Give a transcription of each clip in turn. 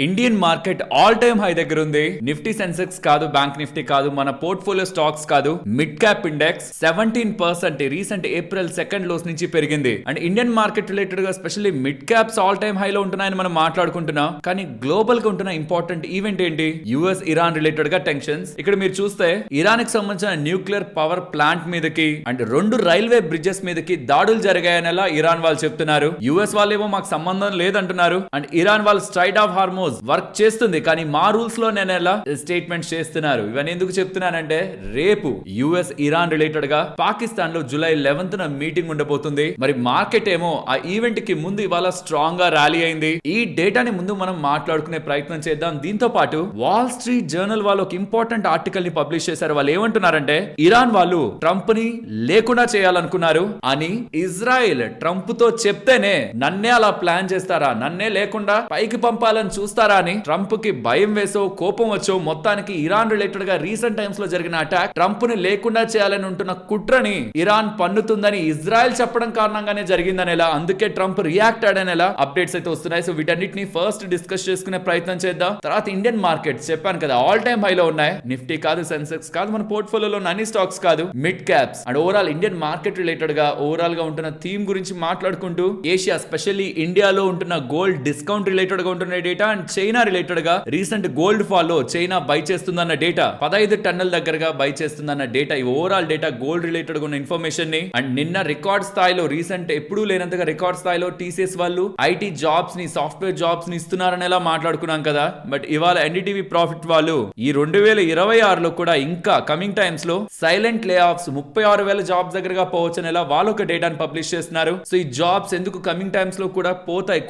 Indian market all time high దగ్గర ఉంది. Nifty Sensex కాదు, బ్యాంక్ నిఫ్టీ కాదు, మన పోర్ట్ఫోలియో స్టాక్స్ కాదు, mid cap index 17% recent April second lows నుంచి పెరిగింది. అండ్ ఇండియన్ మార్కెట్ రిలేటెడ్ గా specially mid caps all time high లో ఉంటున్నాయని మనం మాట్లాడుకుంటున్నాం. కానీ గ్లోబల్ గా ఉంటున్న ఇంపార్టెంట్ ఈవెంట్ ఏంటి? యుఎస్ ఇరాన్ రిలేటెడ్ గా టెన్షన్స్. ఇక్కడ మీరు చూస్తే ఇరాన్ కి సంబంధించిన న్యూక్లియర్ పవర్ ప్లాంట్ మీదకి అండ్ 2 రైల్వే బ్రిడ్జెస్ మీదకి దాడులు జరిగాయనేలా ఇరాన్ వాళ్ళు చెప్తున్నారు. యుఎస్ వాళ్ళేమో మాకు సంబంధం లేదంటున్నారు. అండ్ ఇరాన్ వాళ్ళు స్ట్రైట్ ఆఫ్ హార్మోజ్ వర్క్ చేస్తుంది, కానీ మా రూల్స్ లో నేను ఎలా స్టేట్మెంట్ చేస్తున్నారు. ఇవన్నీ ఎందుకు చెప్తున్నానంటే రేపు యుఎస్ ఇరాన్ రిలేటెడ్ గా పాకిస్తాన్ లో జూలై 11th మీటింగ్ ఉండబోతుంది. మరి మార్కెట్ ఏమో ఆ ఈవెంట్ కి ముందు ఇవాళ స్ట్రాంగ్ గా ర్యాలీ అయింది. ఈ డేటాని ముందు మనం మాట్లాడుకునే ప్రయత్నం చేద్దాం. దీంతో పాటు వాల్ స్ట్రీట్ జర్నల్ వాళ్ళు ఒక ఇంపార్టెంట్ ఆర్టికల్ ని పబ్లిష్ చేశారు. వాళ్ళు ఏమంటున్నారంటే ఇరాన్ వాళ్ళు ట్రంప్ ని లేకుండా చేయాలనుకున్నారు అని. ఇజ్రాయెల్ ట్రంప్ తో చెప్తేనే నన్నే అలా ప్లాన్ చేస్తారా, నన్నే లేకుండా పైకి పంపాలని చూస్తారా అని ట్రంప్ కి భయం వేసో కోపం వచ్చో మొత్తానికి ఇరాన్ రిలేటెడ్ గా రీసెంట్ టైమ్స్ లో జరిగిన అటాక్ ట్రంప్ ని లేకుండా చేయాలని ఉంటున్న కుట్రని ఇరాన్ పన్నుతుందని ఇజ్రాయెల్ చెప్పడం కారణంగానే జరిగిందనేలా, అందుకే ట్రంప్ రియాక్ట్ అయ్యాడనేలా అప్డేట్స్ అయితే వస్తున్నాయి. సో వీటన్నిటిని ఫస్ట్ డిస్కస్ చేసుకునే ప్రయత్నం చేద్దాం. తర్వాత ఇండియన్ మార్కెట్స్ చెప్పాను కదా ఆల్ టైమ్ హై లో ఉన్నాయి. నిఫ్టీ కాదు, సెన్సెక్స్ కాదు, మన పోర్ట్ఫోలియోలో అన్ని స్టాక్స్ కాదు, mid caps and overall Indian market related గా ఓవరాల్ గా ఉంటున్న థీమ్ గురించి మాట్లాడుకుంటూ ఏషియా స్పెషల్లీ ఇండియాలో ఉంటున్న గోల్డ్ డిస్కౌంట్ రిలేటెడ్ గా ఉంటున్న డేటా అండ్ చైనా రిలేటెడ్ గా రీసెంట్ గోల్డ్ ఫాల్ లో చైనా బై చేస్తుందన్న డేటా, 15 టన్నుల దగ్గరగా బై చేస్తుందన్న డేటా, ఈ ఓవరాల్ డేటా గోల్డ్ రిలేటెడ్ గా ఉన్న ఇన్ఫర్మేషన్ ని అండ్ నిన్న రికార్డ్ స్థాయిలో రీసెంట్ ఎప్పుడూ లేనంతగా రికార్డ్ స్థాయిలో టీసీఎస్ వాళ్ళు ఐటీ జాబ్స్ ని, సాఫ్ట్వేర్ జాబ్స్ ని ఇస్తున్నారని ఎలా మాట్లాడుకున్నాం కదా. బట్ ఇవాళ ఎన్డీటీవీ ప్రాఫిట్ వాళ్ళు ఈ 2026లో కూడా ఇంకా కమింగ్ టైమ్స్ లో సైలెంట్ లే ఆఫ్స్ 36,000 జాబ్స్ దగ్గరగా పోవచ్చు అనేలా వాళ్ళు ఒక డేటాను పబ్లిష్ చేస్తున్నారు. సో ఈ జాబ్స్ ఎందుకు కమింగ్ టైమ్స్ లో కూడా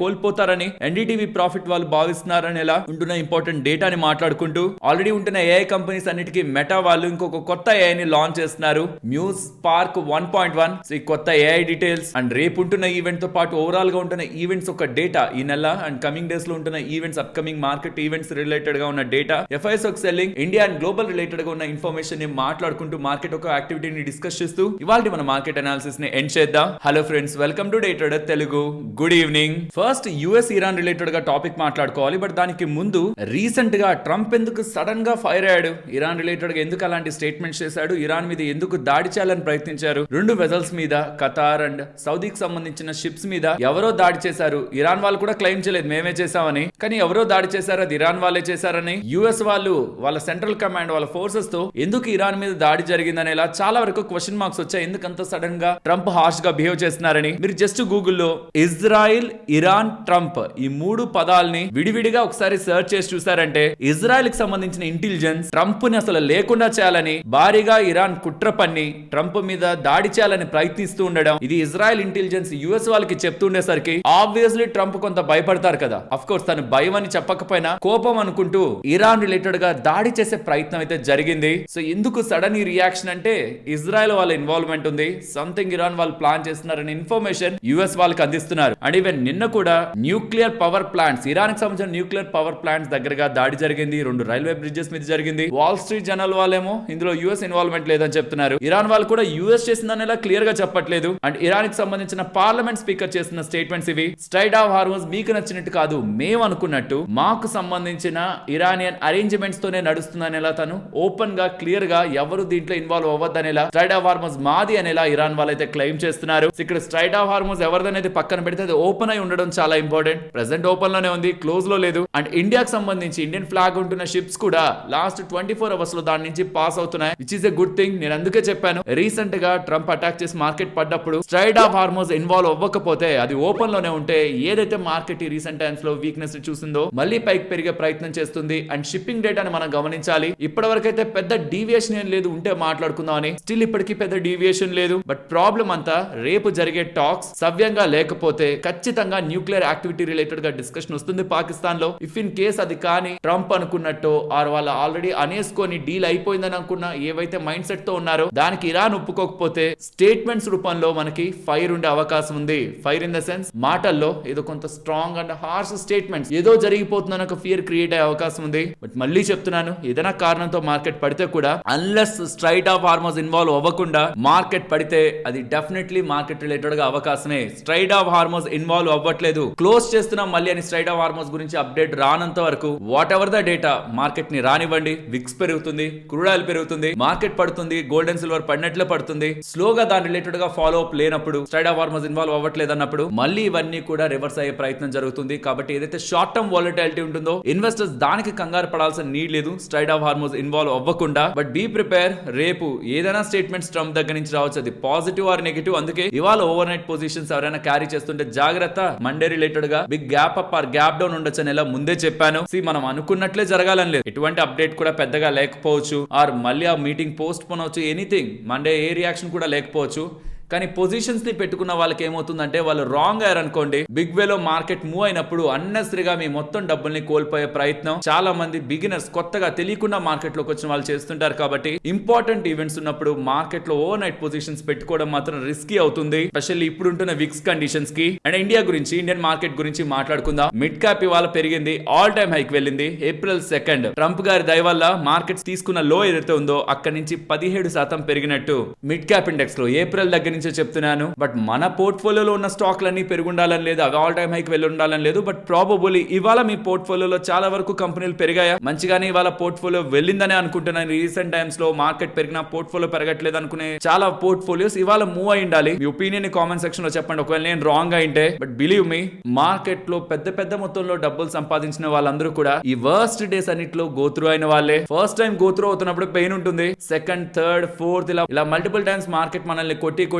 కోల్పోతారని ఎన్డీటీవీ ప్రాఫిట్ వాళ్ళు భావిస్తున్నారని ఎలా ఉంటున్న ఇంపార్టెంట్ డేటాని మాట్లాడుకుంటూ ఆల్రెడీ ఉంటున్న ఏఐ కంపెనీస్ అన్నిటికీ మెటా వాళ్ళు ఇంకొక కొత్త ఏఐ ని లాంచ్ చేస్తున్నారు, మ్యూజ్ స్పార్క్ 1.1. సో ఈ కొత్త ఏఐ డీటెయిల్స్ అండ్ రేపు ఉంటున్న ఈవెంట్ తో పాటు ఓవరాల్ గా ఉంటున్న ఈవెంట్స్ ఒక డేటా ఈ నెల అండ్ కమింగ్ డేస్ లో ఉంటున్న events, upcoming market events related గా ఉన్న డేటా, ఎఫ్ఐఎస్ ఒక selling, India and global related గా ఉన్న ఇన్ఫర్మేషన్ ని మాట్లాడుకుంటూ మార్కెట్ ఒక యాక్టివిటీని డిస్కస్ చేస్తూ ఇవాళ మన మార్కెట్ అనాలిసిస్ ని ఎండ్ చేద్దాం. Hello friends, welcome to day trader Telugu. Good evening. First US Iran related గా టాపిక్ మాట్లాడుకోవాలి. బట్ దానికి ముందు రీసెంట్ గా ట్రంప్ ఎందుకు సడన్ గా ఫైర్ అయ్యాడు, ఇరాన్ రిలేటెడ్ గా ఎందుకు అలాంటి స్టేట్మెంట్స్ చేశాడు, ఇరాన్ మీద ఎందుకు దాడి చేయాలని ప్రయత్నించారు, 2 వెజల్స్ మీద ఖతార్ అండ్ సౌదీకి సంబంధించిన షిప్స్ మీద ఎవరో దాడి చేశారు. ఇరాన్ వాళ్ళు కూడా క్లెయిమ్ చేయలేదు మేమే చేశామని, కానీ ఎవరో దాడి చేశారు, అది ఇరాన్ వాళ్ళే చేశారని. యుఎస్ వాళ్ళు వాళ్ళ సెంట్రల్ కమాండ్ వాళ్ళ ఫోర్సెస్ తో ఎందుకు ఇరాన్ మీద దాడి జరిగిందనేలా చాలా వరకు క్వశ్చన్ మార్క్స్ వచ్చాయి. ఎందుకంత సడన్ గా ట్రంప్ హార్ష్ గా బిహేవ్ చేస్తున్నారని. మీరు జస్ట్ గూగుల్లో ఇజ్రాయిల్, ఇరాన్, ట్రంప్ ఈ 3 పదాలని విడివిడిగా ఒకసారి సర్చ్ చేసి చూసారంటే ఇజ్రాయెల్ కి సంబంధించిన ఇంటెలిజెన్స్ ట్రంప్ ని అసలు లేకుండా చేయాలని భారీగా ఇరాన్ కుట్ర పన్ని ట్రంప్ మీద దాడి చేయాలని ప్రయత్నిస్తూ ఉండడం, ఇది ఇజ్రాయెల్ ఇంటెలిజెన్స్ యుఎస్ వాళ్ళకి చెప్తుండేసరికి ఆబ్వియస్లీ ట్రంప్ కొంత భయపడతారు కదా. అఫ్ కోర్స్ తను భయం అని చెప్పకపోయినా కోపం అనుకుంటూ ఇరాన్ రిలేటెడ్ గా దాడి చేసే ప్రయత్నం అయితే జరిగింది. సో ఎందుకు సడన్ ఈ రియాక్షన్ అంటే ఇజ్రాయెల్ వాళ్ళ ఇన్వాల్వ్మెంట్ ఉంది, సంథింగ్ ఇరాన్ వాళ్ళు ప్లాన్ చేస్తున్నారని ఇన్ఫర్మేషన్ యుఎస్ వాళ్ళకి అందిస్తున్నారు. అండ్ ఈవెన్ నిన్న కూడా న్యూక్లియర్ పవర్ ప్లాంట్స్, ఇరాన్ కి సంబంధించిన న్యూక్లియర్ పవర్ ప్లాంట్స్ దగ్గరగా దాడి జరిగింది, 2 రైల్వే బ్రిడ్జెస్ మీద జరిగింది. వాల్ స్ట్రీట్ జర్నల్ వాళ్ళేమో ఇందులో యుఎస్ ఇన్వాల్వ్మెంట్ లేదని చెప్తున్నారు. ఇరాన్ వాళ్ళు కూడా యుఎస్ చేసిందనేలా క్లియర్ గా చెప్పట్లేదు. అండ్ ఇరాన్ కి సంబంధించిన పార్లమెంట్ స్పీకర్ చేసిన స్టేట్మెంట్స్ ఇవి. స్ట్రైట్ ఆఫ్ హార్మోజ్ మీకు నచ్చినట్టు కాదు, మేము అనుకున్నట్టు మాకు సంబంధించిన ఇరానియన్ అరేంజ్మెంట్స్ తోనే నడుస్తుందనేలా తను ఓపెన్ గా క్లియర్ గా ఎవరు దీంట్లో ఇన్వాల్వ్ అవ్వద్దనేలా, స్ట్రైట్ ఆఫ్ హార్మోజ్ మాది అనేలా ఇరాన్ వాళ్ళైతే క్లెయిమ్ చేస్తున్నారు. ఇక్కడ స్ట్రైట్ ఆఫ్ హార్మోజ్ ఎవరిదనేది పక్కన పెడితే అది ఓపెన్ అయి ఉండడం చాలా ఇంపార్టెంట్. ప్రెసెంట్ ఓపెన్ లోనే ఉంది, క్లోజ్ లో లేదు. అండ్ ఇండియాకి సంబంధించి ఇండియన్ ఫ్లాగ్ ఉంటున్న షిప్స్ కూడా లాస్ట్ 24 అవర్స్ లో దాని నుంచి పాస్ అవుతున్నాయి, which is a good thing. నేను అందుకే చెప్పాను రీసెంట్ గా ట్రంప్ అటాక్ చేసి మార్కెట్ పడ్డప్పుడు స్ట్రైట్ ఆఫ్ హార్మోజ్ ఇన్వాల్వ్ అవ్వకపోతే అది ఓపెన్ లోనే ఉంటే ఏదైతే మార్కెట్ ఈ రీసెంట్ టైమ్స్ లో వీక్నెస్ చూసిందో మళ్ళీ పైకి పెరిగే ప్రయత్నం చేస్తుంది. అండ్ షిప్పింగ్ డేటాని మనం గమనించాలి. ఇప్పటి వరకు అయితే పెద్ద డీవియేషన్ ఏం లేదు, ఉంటే మాట్లాడుకుందాం అని. స్టిల్ ఇప్పటికీ పెద్ద డీవియేషన్ లేదు. బట్ ప్రాబ్లం అంతా రేపు జరిగే టాక్స్ సవ్యంగా లేకపోతే ఖచ్చితంగా న్యూక్లియర్ యాక్టివిటీ రిలేటెడ్ గా డిస్కషన్ వస్తుంది పాకిస్తాన్ లో. ఇఫ్ ఇన్ కేస్ అది కానీ ట్రంప్ అనుకున్నట్టు ఆర్ వాళ్ళ ఆల్రెడీ అనేసుకొని డీల్ అయిపోయిందని అనుకున్న ఏవైతే మైండ్ సెట్ తో ఉన్నారో దానికి ఇరాన్ ఒప్పుకోకపోతే స్టేట్మెంట్స్ రూపంలో మనకి ఫైర్ ఉండే అవకాశం ఉంది. ఫైర్ ఇన్ ద సెన్స్ మాటల్లో ఏదో కొంత స్ట్రాంగ్ అండ్ హార్ష్ స్టేట్మెంట్స్, ఏదో జరిగిపోతుందని ఒక ఫియర్ క్రియేట్ అయ్యే అవకాశం ఉంది. బట్ మళ్ళీ చెప్తున్నాను, ఏదైనా కారణంతో మార్కెట్ పడితే కూడా unless straight of Hormuz involve అవ్వకుండా మార్కెట్ పడితే అది డెఫినెట్లీ మార్కెట్ రిలేటెడ్ గా అవకాశమే. స్ట్రైట్ ఆఫ్ హార్మోజ్ ఇన్వాల్వ్ అవ్వట్లేదు, క్లోజ్ చేస్తున్నాం మళ్ళీ అని స్ట్రైట్ ఆఫ్ హార్మోజ్ గురించి సంబంధించి అప్డేట్ రానంత వరకు what ever the data market ని రానివ్వండి. విక్స్ పెరుగుతుంది, క్రూడ్ ఆయిల్ పెరుగుతుంది, మార్కెట్ పడుతుంది, గోల్డ్ అండ్ సిల్వర్ పడినట్లే పడుతుంది. స్లోగా దాని రిలేటెడ్ గా ఫాలో అప్ లేనప్పుడు, స్ట్రైట్ ఆఫ్ హార్మోజ్ ఇన్వాల్వ్ అవ్వట్లేదు అన్నప్పుడు మళ్ళీ ఇవన్నీ కూడా రివర్స్ అయ్యే ప్రయత్నం జరుగుతుంది. కాబట్టి ఏదైతే షార్ట్ టర్మ్ వాలటిలిటీ ఉంటుందో ఇన్వెస్టర్స్ దానికి కంగారు పడాల్సిన నీడ్ లేదు, స్ట్రైట్ ఆఫ్ హార్మోజ్ ఇన్వాల్వ్ అవ్వకుండా. బట్ బీ ప్రిపేర్, రేపు ఏదైనా స్టేట్మెంట్స్ ట్రంప్ దగ్గర నుంచి రావచ్చు, అది పాజిటివ్ ఆర్ నెగిటివ్. అందుకే ఇవాళ ఓవర్ నైట్ పొజిషన్స్ ఎవరైనా క్యారీ చేస్తుంటే జాగ్రత్త. మండే రిలేటెడ్ గా big gap up or gap down ఉండొచ్చు అని ఎలా ముందే చెప్పాను. మనం అనుకున్నట్లే జరగాలని లేదు, ఎటువంటి అప్డేట్ కూడా పెద్దగా లేకపోవచ్చు, ఆర్ మళ్ళీ ఆ మీటింగ్ పోస్ట్ పోన్ అవచ్చు, ఎనీథింగ్. మండే ఏ రియాక్షన్ కూడా లేకపోవచ్చు. కానీ పొజిషన్స్ ని పెట్టుకున్న వాళ్ళకి ఏమవుతుందంటే వాళ్ళు రాంగ్ అయ్యారు అనుకోండి, బిగ్ వేలో మార్కెట్ మూవ్ అయినప్పుడు అన్నెసరీగా మీ మొత్తం డబ్బుల్ని కోల్పోయే ప్రయత్నం చాలా మంది బిగినర్స్ కొత్తగా తెలియకుండా మార్కెట్ లోకి వచ్చిన వాళ్ళు చేస్తుంటారు. కాబట్టి ఇంపార్టెంట్ ఈవెంట్స్ ఉన్నప్పుడు మార్కెట్ లో ఓవర్ నైట్ పొజిషన్స్ పెట్టుకోవడం మాత్రం రిస్కీ అవుతుంది, స్పెషల్లీ ఇప్పుడు ఉంటున్న విక్స్ కండిషన్స్ కి. అండ్ ఇండియా గురించి, ఇండియన్ మార్కెట్ గురించి మాట్లాడుకుందాం. మిడ్ క్యాప్ ఇవాళ పెరిగింది, ఆల్ టైమ్ హైక్ వెళ్ళింది. April 2 ట్రంప్ గారి దయ వల్ల మార్కెట్స్ తీసుకున్న లో ఏదైతే ఉందో అక్కడి నుంచి 17% పెరిగినట్టు మిడ్ క్యాప్ ఇండెక్స్ లో ఏప్రిల్ దగ్గర నుంచే చెప్తున్నాను. బట్ మన పోర్ట్ఫోలియోలో ఉన్న స్టాక్లన్నీ పెరుగుండాలని లేదు, అవి ఆల్ టైమ్ హైక్ వెళ్ళి ఉండాలని లేదు. బట్ ప్రాబబుల్లీ ఇవాళ మీ పోర్ట్ఫోలియోలో చాలా వరకు కంపెనీలు పెరిగాయా, మంచిగానే ఇవాళ పోర్ట్ఫోలియో వెళ్ళిందని అనుకుంటున్నాను. రీసెంట్ టైమ్స్ లో మార్కెట్ పెరిగినా పోర్ట్ఫోలియో పెరగట్లేదు అనుకునే చాలా పోర్ట్ఫోలియోస్ ఇవాళ మూవ్ అయి ఉండాలి. మీ ఒపీనియన్ కామెంట్ సెక్షన్ లో చెప్పండి, ఒకవేళ నేను రాంగ్ అయింటే. బట్ బిలీవ్ మీ, మార్కెట్ లో పెద్ద పెద్ద మొత్తంలో డబ్బులు సంపాదించిన వాళ్ళందరూ కూడా ఈ వర్స్ట్ డేస్ అన్నిట్లో గోత్రూ అయిన వాళ్ళే. ఫస్ట్ టైం గోత్రూ అవుతున్నప్పుడు పెయిన్ ఉంటుంది, సెకండ్, థర్డ్, ఫోర్త్ ఇలా మల్టిపుల్ టైమ్స్ మార్కెట్ మనల్ని కొట్టి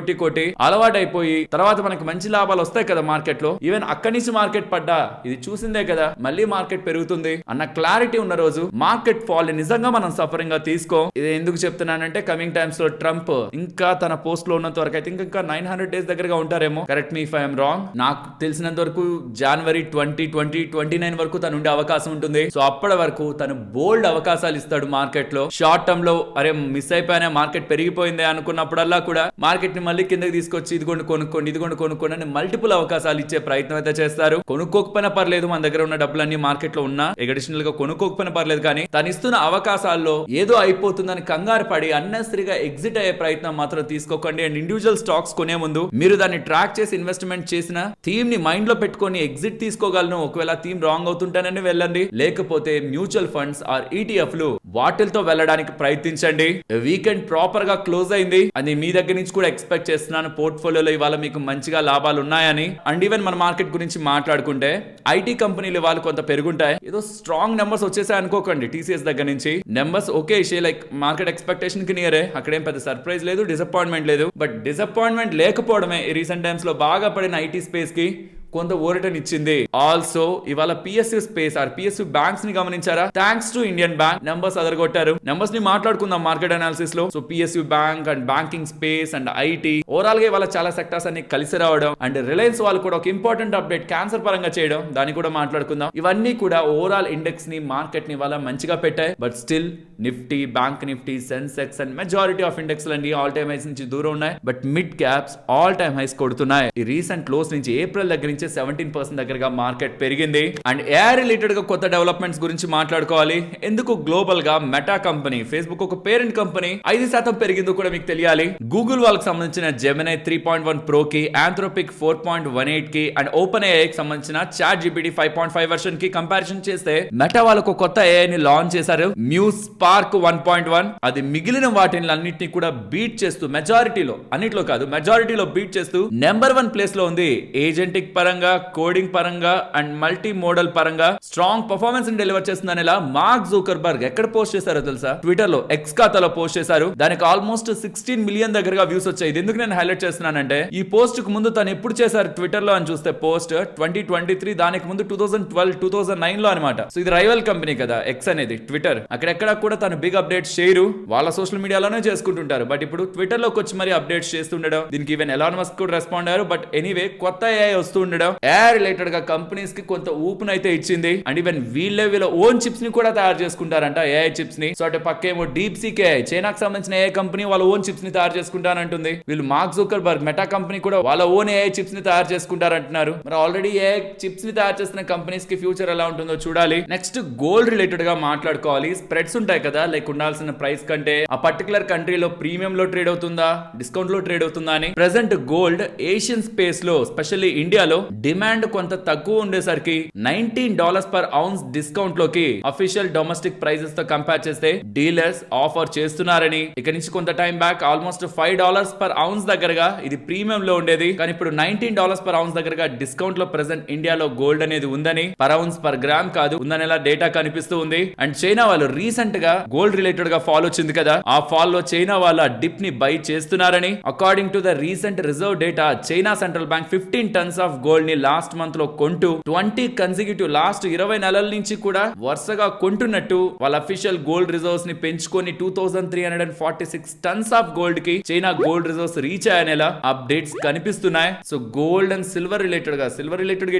అలవాటు అయిపోయి తర్వాత మనకి మంచి లాభాలు వస్తాయి కదా మార్కెట్ లో. ఈవెన్ అక్కడి నుంచి మార్కెట్ పడ్డా ఇది చూసిందే కదా, మళ్ళీ మార్కెట్ పెరుగుతుంది అన్న క్లారిటీ ఉన్న రోజు మార్కెట్ ఫాల్ నిజంగా మనం సఫరింగ్ గా తీసుకో. ఇది ఎందుకు చెప్తున్నానంటే కమింగ్ టైమ్స్ లో ట్రంప్ ఇంకా తన పోస్ట్ లో ఉన్నంత వరకు అయితే ఇంకా 900 డేస్ దగ్గరగా ఉంటారేమో. Correct me if I'm wrong. నాకు తెలిసినంత వరకు జనవరి 2029 వరకు తను ఉండే అవకాశం ఉంటుంది. సో అప్పటి వరకు తను బోల్డ్ అవకాశాలు ఇస్తాడు మార్కెట్ లో. షార్ట్ టర్మ్ లో అరే మిస్ అయిపోయినా మార్కెట్ పెరిగిపోయింది అనుకున్నప్పుడల్లా కూడా మార్కెట్ ని మళ్ళీ కిందకి తీసుకొచ్చి ఇదిగోండి కొనుక్కోండి అని మల్టిపుల్ అవకాశాలు ఇచ్చే ప్రయత్నం అయితే చేస్తారు. కొనుక్కోకపోయినా పర్లేదు, మన దగ్గర ఉన్న డబ్బులన్నీ మార్కెట్ లో ఉన్నా అడిషనల్ గా కొనుక్కోకపోయినా పర్లేదు, కానీ తను ఇస్తున్న అవకాశాల్లో ఏదో అయిపోతుందని కంగారు పడి అన్నెసరీగా ఎగ్జిట్ అయ్యే ప్రయత్నం మాత్రం తీసుకోకండి. అండ్ ఇండివిజువల్ స్టాక్స్ కొనే ముందు మీరు దాన్ని ట్రాక్ చేసి ఇన్వెస్ట్మెంట్ చేసిన థీమ్ ని మైండ్ లో పెట్టుకొని ఎగ్జిట్ తీసుకోగలను. ఒకవేళ థీమ్ రాంగ్ అవుతుంటానని వెళ్ళండి, లేకపోతే మ్యూచువల్ ఫండ్స్ ఆర్ ఈటీఎఫ్ లు వాటిలతో వెళ్ళడానికి ప్రయత్నించండి. వీకెండ్ ప్రాపర్ గా క్లోజ్ అయింది, అది మీ దగ్గర నుంచి కూడా ఎక్స్పెక్ట్ చేస్తున్నాను. పోర్ట్ఫోలియోలో ఇవాళ మీకు మంచిగా లాభాలు ఉన్నాయని. అండ్ ఈవెన్ మన మార్కెట్ గురించి మాట్లాడుకుంటే ఐటీ కంపెనీలు ఇవాళ కొంత పెరుగుంటాయి. ఏదో స్ట్రాంగ్ నెంబర్స్ వచ్చేసాయి అనుకోకండి. టీసీఎస్ దగ్గర నుంచి numbers okay like market expectation కి నియరే, అక్కడేం పెద్ద సర్ప్రైజ్ లేదు, డిసప్పాయింట్మెంట్ లేదు. బట్ డిసప్పాయింట్మెంట్ లేకపోవడమే రీసెంట్ టైమ్స్ లో బాగా పడిన ఐటీ స్పేస్ కి కొంత ఓరిటన్ ఇచ్చింది. ఆల్సో ఇవాళ PSU space or PSU banks ని గమనించారా? Thanks to Indian bank numbers అదరగొట్టారు. నెంబర్స్ ని మాట్లాడుకుందాం మార్కెట్ అనాలిసిస్ లో. So PSU bank and banking space and IT overall గా ఇవాళ చాలా సెక్టార్స్ అన్ని కలిసి రావడం, అండ్ రిలయన్స్ వాళ్ళు కూడా ఒక ఇంపార్టెంట్ అప్డేట్ క్యాన్సర్ పరంగా చేయడం, దాన్ని కూడా మాట్లాడుకుందాం. ఇవన్నీ కూడా ఓవరాల్ ఇండెక్స్ ని మార్కెట్ ని ఇవాళ మంచిగా పెట్టాయి. But still Nifty, bank Nifty, Sensex and majority of index లన్నీ ఆల్ టైమ్ హైస్ నుంచి దూరం ఉన్నాయి. But mid caps all time highs కొడుతున్నాయి. ఈ రీసెంట్ లోస్ నుంచి ఏప్రిల్ దగ్గర నుంచి 17% దగ్గరగా మార్కెట్ పెరిగింది. అండ్ ఏఐ రిలేటెడ్ గా కొత్త డెవలప్మెంట్స్ గురించి మాట్లాడుకోవాలి. ఎందుకు గ్లోబల్ గా మెటా కంపెనీ, ఫేస్బుక్ ఒక పేరెంట్ కంపెనీ 5% పెరిగిందో కూడా మీకు తెలియాలి. గూగుల్ వాళ్ళకి సంబంధించిన జెమినై 3.1 ప్రో కి, ఆంథ్రోపిక్ 4.18 కి అండ్ ఓపెన్ ఏఐ కి సంబంధించిన చాట్ జీపీటీ 5.5 వర్షన్ కి కంపారిజన్ చేస్తే మెటా వాళ్ళకు కొత్త ఏఐ ని లాంచ్ చేశారు, మ్యూస్ స్పార్క్ 1.1. అది మిగిలిన వాటిని అన్నింటినీ కూడా బీట్ చేస్తూ మెజారిటీలో, అన్నిట్లో కాదు మెజారిటీలో బీట్ చేస్తూ నెంబర్ 1 ప్లేస్ లో ఉంది. ఏజెంటిక్ పరంగా, కోడింగ్ పరంగా అండ్ మల్టీ మోడల్ పరంగా స్ట్రాంగ్ పర్ఫార్మెన్స్ ని డెలివర్ చేస్తుందనేలా మార్క్ జూకర్బర్గ్ ఎక్కడ పోస్ట్ చేశారో తెలుసా? ట్విట్టర్ లో, ఎక్స్ ఖాతాలో పోస్ట్ చేశారు. దానికి ఆల్మోస్ట్ 16 మిలియన్ దగ్గరగా వ్యూస్ వచ్చాయి. ఇది ఎందుకు నేను హైలైట్ చేస్తున్నానంటే ఈ పోస్ట్ కు ముందు తను ఎప్పుడు చేశారు ట్విట్టర్ లో అని చూస్తే పోస్ట్ 2023, దానికి ముందు 2012, 2009 లో అనమాట. సో ఇది రైవల్ కంపెనీ కదా ఎక్స్ అనేది, ట్విట్టర్. అక్కడెక్కడ కూడా తను బిగ్ అప్డేట్స్ చేయరు, వాళ్ళ సోషల్ మీడియాలోనే చేసుకుంటుంటారు. బట్ ఇప్పుడు ట్విట్టర్ లోకి వచ్చి మరి అప్డేట్స్ చేస్తుండడం, దీనికి ఈవెన్ ఎలాన్ మస్క్ కూడా రెస్పాండ్ అయ్యారు. బట్ ఎనీవే కొత్త ఏఐ వస్తూ ఉండడం ఏఐ రిలేటెడ్ గా కంపెనీస్ కి కొంత ఊపునైతే ఇచ్చింది. అండ్ ఈవెన్ వీళ్ళ ఓన్ చిప్స్ ని కూడా తయారు చేసుకుంటారంట, ఏఐ చిప్స్ ని. సో అటు పక్కేమో డీప్ సీక్ ఏఐ, చైనాకి సంబంధించిన ఏఐ కంపెనీ వాళ్ళ ఓన్ చిప్స్ ని తయారు చేసుకుంటారంటుంది. వీళ్ళు మార్క్ జూకర్బర్గ్ మెటా కంపెనీ కూడా వాళ్ళ ఓన్ ఏఐ చిప్స్ ని తయారు చేసుకుంటారంటున్నారు. మరి ఆల్రెడీ ఏఐ చిప్స్ ని తయారు చేస్తున్న కంపెనీస్ కి ఫ్యూచర్ ఎలా ఉంటుందో చూడాలి. నెక్స్ట్ గోల్డ్ రిలేటెడ్ గా మాట్లాడుకోవాలి. స్ప్రెడ్స్ ఉంటాయి కదా, లైక్ ఉండాల్సిన ప్రైస్ కంటే ఆ పర్టికులర్ కంట్రీలో ప్రీమియం లో ట్రేడ్ అవుతుందా, డిస్కౌంట్ లో ట్రేడ్ అవుతుందా అని. ప్రెసెంట్ గోల్డ్ ఏషియన్ స్పేస్ లో, స్పెషల్లీ ఇండియాలో డిమాండ్ కొంత తక్కువ ఉండేసరికి $19 per ounce డిస్కౌంట్ లోకి అఫీషియల్ డొమెస్టిక్ ప్రైజెస్ తో కంపేర్ చేస్తే డీలర్స్ ఆఫర్ చేస్తున్నారని, ఇక నుంచి కొంత time back almost $5 per ounce దగ్గరగా ఇది ప్రీమియం లో ఉండేది, కానీ ఇప్పుడు $19 per ounce దగ్గరగా డిస్కౌంట్ లో ప్రెసెంట్ ఇండియాలో గోల్డ్ అనేది ఉందని, per ounce per gram కాదు ఉందని డేటా కనిపిస్తూ ఉంది. అండ్ చైనా వాళ్ళు రీసెంట్ గా గోల్డ్ రిలేటెడ్ గా ఫాల్ వచ్చింది కదా, ఆ ఫాల్ లో చైనా వాళ్ళ డిప్ ని బై చేస్తున్నారని. According to the recent reserve data, China central bank 15 tons of gold ని లాస్ట్ మంత్ లో కొంటూ 20 కన్సిక్యూటివ్ లాస్ట్ 20 నెలల నుంచి కూడా వరుసగా కొంటున్నట్టు వాళ్ళ అఫీషియల్ గోల్డ్ రిజర్వ్స్ ని పెంచుకొని 2346 tons ఆఫ్ గోల్డ్ కి చైనా గోల్డ్ రిజర్వ్స్ రీచ్ అయ్యేలా అప్డేట్స్ కనిపిస్తున్నాయి. So gold and silver related గా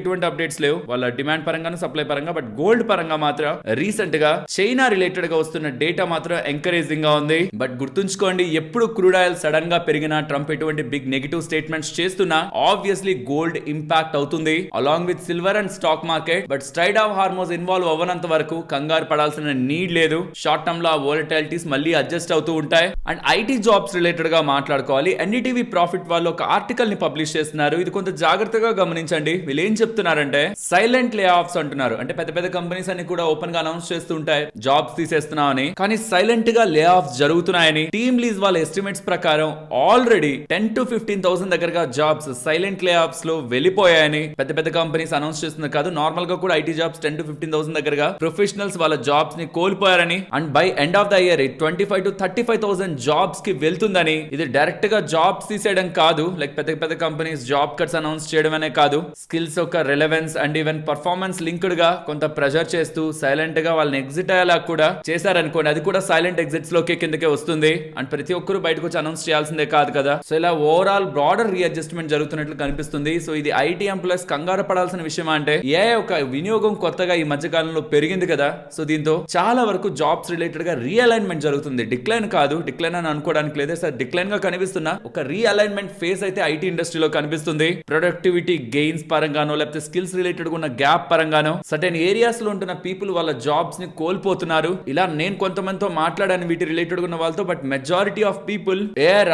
ఎటువంటి అప్డేట్స్ లేవు వాళ్ళ డిమాండ్ పరంగా సప్లై పరంగా, బట్ గోల్డ్ పరంగా మాత్రం రీసెంట్ గా చైనా రిలేటెడ్ గా వస్తున్న డేటా మాత్రం ఎంకరేజింగ్ గా ఉంది. బట్ గుర్తుంచుకోండి, ఎప్పుడు క్రూడ్ ఆయిల్ సడన్ గా పెరిగినా, ట్రంప్ ఎటువంటి బిగ్ నెగటివ్ స్టేట్మెంట్స్ చేస్తున్నా ఆబ్వియస్లీ గోల్డ్ ఇంపాక్ట్ అవుతుంది along with silver and stock market. But strait of Hormuz involve అవ్వనంత వరకు కంగారు పడాల్సిన నీడ్ లేదు. షార్ట్ టర్మ్ లో ఆ వోలటాలిటీస్ మళ్ళీ అడ్జస్ట్ అవుతూ ఉంటాయి. అండ్ ఐటీ జాబ్స్ రిలేటెడ్ గా మాట్లాడుకోవాలి. ఎన్డీటీవీ ప్రాఫిట్ వాళ్ళు ఒక ఆర్టికల్ ని పబ్లిష్ చేస్తున్నారు. ఇది కొంత జాగ్రత్తగా గమనించండి. వీళ్ళు ఏం చెప్తున్నారంటే సైలెంట్ లే ఆఫ్స్ అంటున్నారు. అంటే పెద్ద పెద్ద కంపెనీస్ అన్ని కూడా ఓపెన్ గా అనౌన్స్ చేస్తూ ఉంటాయి జాబ్స్ తీసేస్తున్నామని, కానీ సైలెంట్ గా లే ఆఫ్స్ జరుగుతున్నాయని. టీమ్ లీజ్ వాళ్ళ ఎస్టిమేట్స్ ప్రకారం ఆల్రెడీ 10 to 15,000 దగ్గరగా జాబ్స్ సైలెంట్ లే ఆఫ్స్ లో వెళ్ళిపోయాయని పెద్ద పెద్ద కంపెనీస్ అనౌన్స్ చేస్తున్నారు కాదు, నార్మల్ గా కూడా ఐటీ జాబ్స్ 10 to 15,000 దగ్గరగా ప్రొఫెషనల్స్ వాళ్ళ జాబ్స్ ని కోల్పోయారని. And by end of the year 25 to 35,000 jobs కి వెళ్తుందని. ఇది డైరెక్ట్ గా జాబ్స్ తీసేయడం కాదు, లైక్ పెద్ద పెద్ద కంపెనీస్ జాబ్ కట్స్ అనౌన్స్ చేయడమనే కాదు, స్కిల్స్ యొక్క relevance and even performance linked గా కొంత ప్రెజర్ చేస్తూ సైలెంట్ గా వాళ్ళని ఎగ్జిట్ అయ్యేలా కూడా చేశారనుకోండి, అది కూడా సైలెంట్ ఎగ్జిట్స్ లోకి కిందకే వస్తుంది. అండ్ ప్రతి ఒక్కరు బయటకు వచ్చి అనౌన్స్ చేయాల్సిందే కాదు కదా. సో ఇలా ఓవరాల్ బ్రాడర్ రీఅడ్జస్ట్మెంట్ జరుగుతున్నట్లు కనిపిస్తుంది. సో ఇది ఐటీ ఎంప్లాయీస్ కంగారు పడాల్సిన విషయం. అంటే ఏ ఒక వినియోగం కొత్తగా ఈ మధ్య కాలంలో పెరిగింది కదా, సో దీంతో చాలా వరకు జాబ్స్ రిలేటెడ్ గా రీఅలైన్మెంట్ జరుగుతుంది. డిక్లైన్ కాదు, డిక్లైన్ అని అనుకోవడానికి లేదే సార్, డిక్లైన్ గా కనిపిస్తున్న ఒక రీఅలైన్మెంట్ ఫేస్ అయితే ఐటీ ఇండస్ట్రీలో కనిపిస్తుంది. ప్రొడక్టివిటీ గెయిన్స్ పరంగానో లేకపోతే స్కిల్స్ రిలేటెడ్ ఉన్న గ్యాప్ పరంగానో సర్టెన్ ఏరియాస్ లో ఉంటున్న పీపుల్ వాళ్ళ జాబ్స్ ని కోల్పోతున్నారు. ఇలా నేను కొంతమందితో మాట్లాడాను వీటి రిలేటెడ్ ఉన్న వాళ్ళతో, బట్ మెజారిటీ ఆఫ్ పీపుల్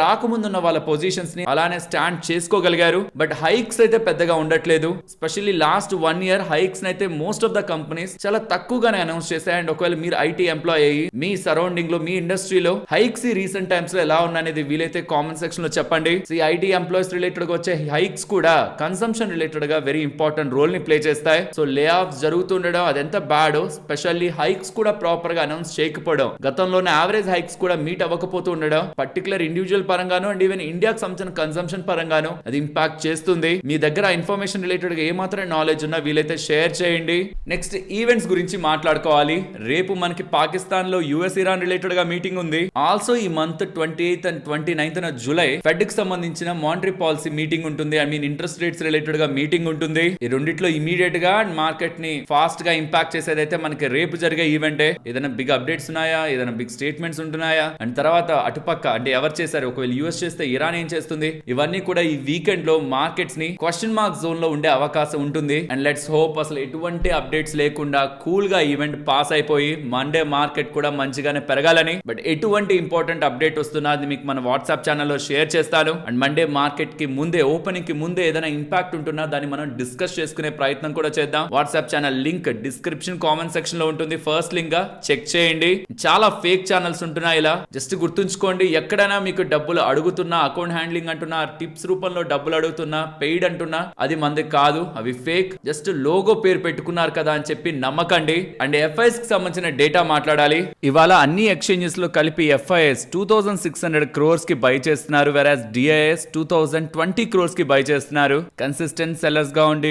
రాకముందున్న వాళ్ళ పొజిషన్స్ ని అలానే స్టాండ్ చేసుకోగలిగారు. బట్ హైక్స్ అయితే పెద్దగా ఉండట్లేదు. స్పెషల్లీ లాస్ట్ 1 year హైక్స్ అయితే మోస్ట్ ఆఫ్ ద కంపెనీస్ చాలా తక్కువగానే అనౌన్స్ చేశాయి. అండ్ ఒకవేళ మీరు ఐటీ ఎంప్లాయ్ అయ్యి మీ సరౌండింగ్ లో మీ ఇండస్ట్రీలో హైక్స్ ఈ రీసెంట్ టైమ్స్ లో ఎలా ఉన్నాయనేది వీలైతే కామెంట్ సెక్షన్ లో చెప్పండి. ఈ ఐటీ ఎంప్లాయీస్ రిలేటెడ్ గా వచ్చే హైక్స్ కూడా కన్సంప్షన్ రిలేటెడ్ గా వెరీ ఇంపార్టెంట్ రోల్ ని ప్లే చేస్తాయి. సో లే ఆఫ్స్ జరుగుతుండడం అదెంత బ్యాడో, స్పెషల్లీ హైక్స్ కూడా ప్రాపర్ గా అనౌన్స్ చేయకపోవడం, గతంలోనే యావరేజ్ హైక్స్ కూడా మీట్ అవ్వకపోతూ ఉండడం, పర్టికులర్ ఇండివిజువల్ పరంగాను అండ్ ఈవెన్ ఇండియాకి సంబంధించిన కన్సంప్షన్ పరంగాను అది ఇంపాక్ట్ చేస్తుంది. మీ దగ్గర ఇన్ఫర్మేషన్ రిలేటెడ్ గా ఏమాత్రం నాలెడ్జ్ ఉన్నా వీలైతే షేర్ చేయండి. నెక్స్ట్ ఈవెంట్స్ గురించి మాట్లాడుకోవాలి. రేపు మనకి పాకిస్తాన్ లో యుఎస్ ఇరాన్ రిలేటెడ్ గా మీటింగ్ ఉంది. ఆల్సో ఈ month 28th and 29th July fed కి సంబంధించిన మానిటరీ పాలసీ మీటింగ్ ఉంటుంది. I mean interest rates related గా మీటింగ్ ఉంటుంది. ఈ రెండిట్లో ఇమీడియట్ గా మార్కెట్ ని ఫాస్ట్ గా ఇంపాక్ట్ చేసేదైతే మనకి రేపు జరిగే ఈవెంటే. ఏదైనా బిగ్ అప్డేట్స్ ఉన్నాయా, ఏదైనా బిగ్ స్టేట్మెంట్స్ ఉంటున్నాయా, అండ్ తర్వాత అటుపక్క అంటే ఎవరు చేశారు, ఒకవేళ యుఎస్ చేస్తే ఇరాన్ ఏం చేస్తుంది, ఇవన్నీ కూడా ఈ వీకెండ్ లో మార్కెట్స్ ని క్వశ్చన్ మార్క్ జోన్ లో ఉండే అవకాశం ఉంటుంది. అండ్ లెట్స్ హోప్ అసలు ఎటువంటి అప్డేట్స్ లేకుండా కూల్ గా ఈవెంట్ పాస్ అయిపోయి మండే మార్కెట్ కూడా మంచిగానే పెరగాలని. బట్ ఎటువంటి ఇంపార్టెంట్ అప్డేట్ వస్తున్నా అది మీకు మన వాట్సాప్ ఛానల్లో షేర్ చేస్తాను. అండ్ మండే మార్కెట్ కి ముందే, ఓపెనింగ్ కి ముందే ఏదైనా ఇంపాక్ట్ ఉంటున్నా దాన్ని మనం డిస్కస్ చేసుకునే ప్రయత్నం కూడా చేద్దాం. WhatsApp channel link description comment section లో ఉంటుంది. ఫస్ట్ లింక్ గా చెక్ చేయండి. చాలా ఫేక్ ఛానల్స్ ఉంటున్నాయి. ఇలా జస్ట్ గుర్తుంచుకోండి, ఎక్కడైనా మీకు డబ్బులు అడుగుతున్నా, అకౌంట్ హ్యాండ్లింగ్ అంటున్నా, టిప్స్ రూపంలో డబ్బులు అడుగుతున్నా, పెయిడ్ అంటున్నా, అది మంది కాదు, అవి ఫేక్. జస్ట్ లోగో పేరు పెట్టుకున్నారు కదా అని చెప్పి నమ్మకండి. అండ్ ఎఫ్ఐఎస్ కి సంబంధించిన డేటా మాట్లాడాలి. ఇవాళ అన్ని ఎక్స్చేంజెస్ లో కలిపి ఎఫ్ఐఎస్ 2600 crores కి బై చేస్తున్నారు, వెరాస్ డిఐఎస్ 2020 crores కి బై చేస్తున్నారు. కన్సిస్టెంట్ సెల్లర్స్ గా ఉండి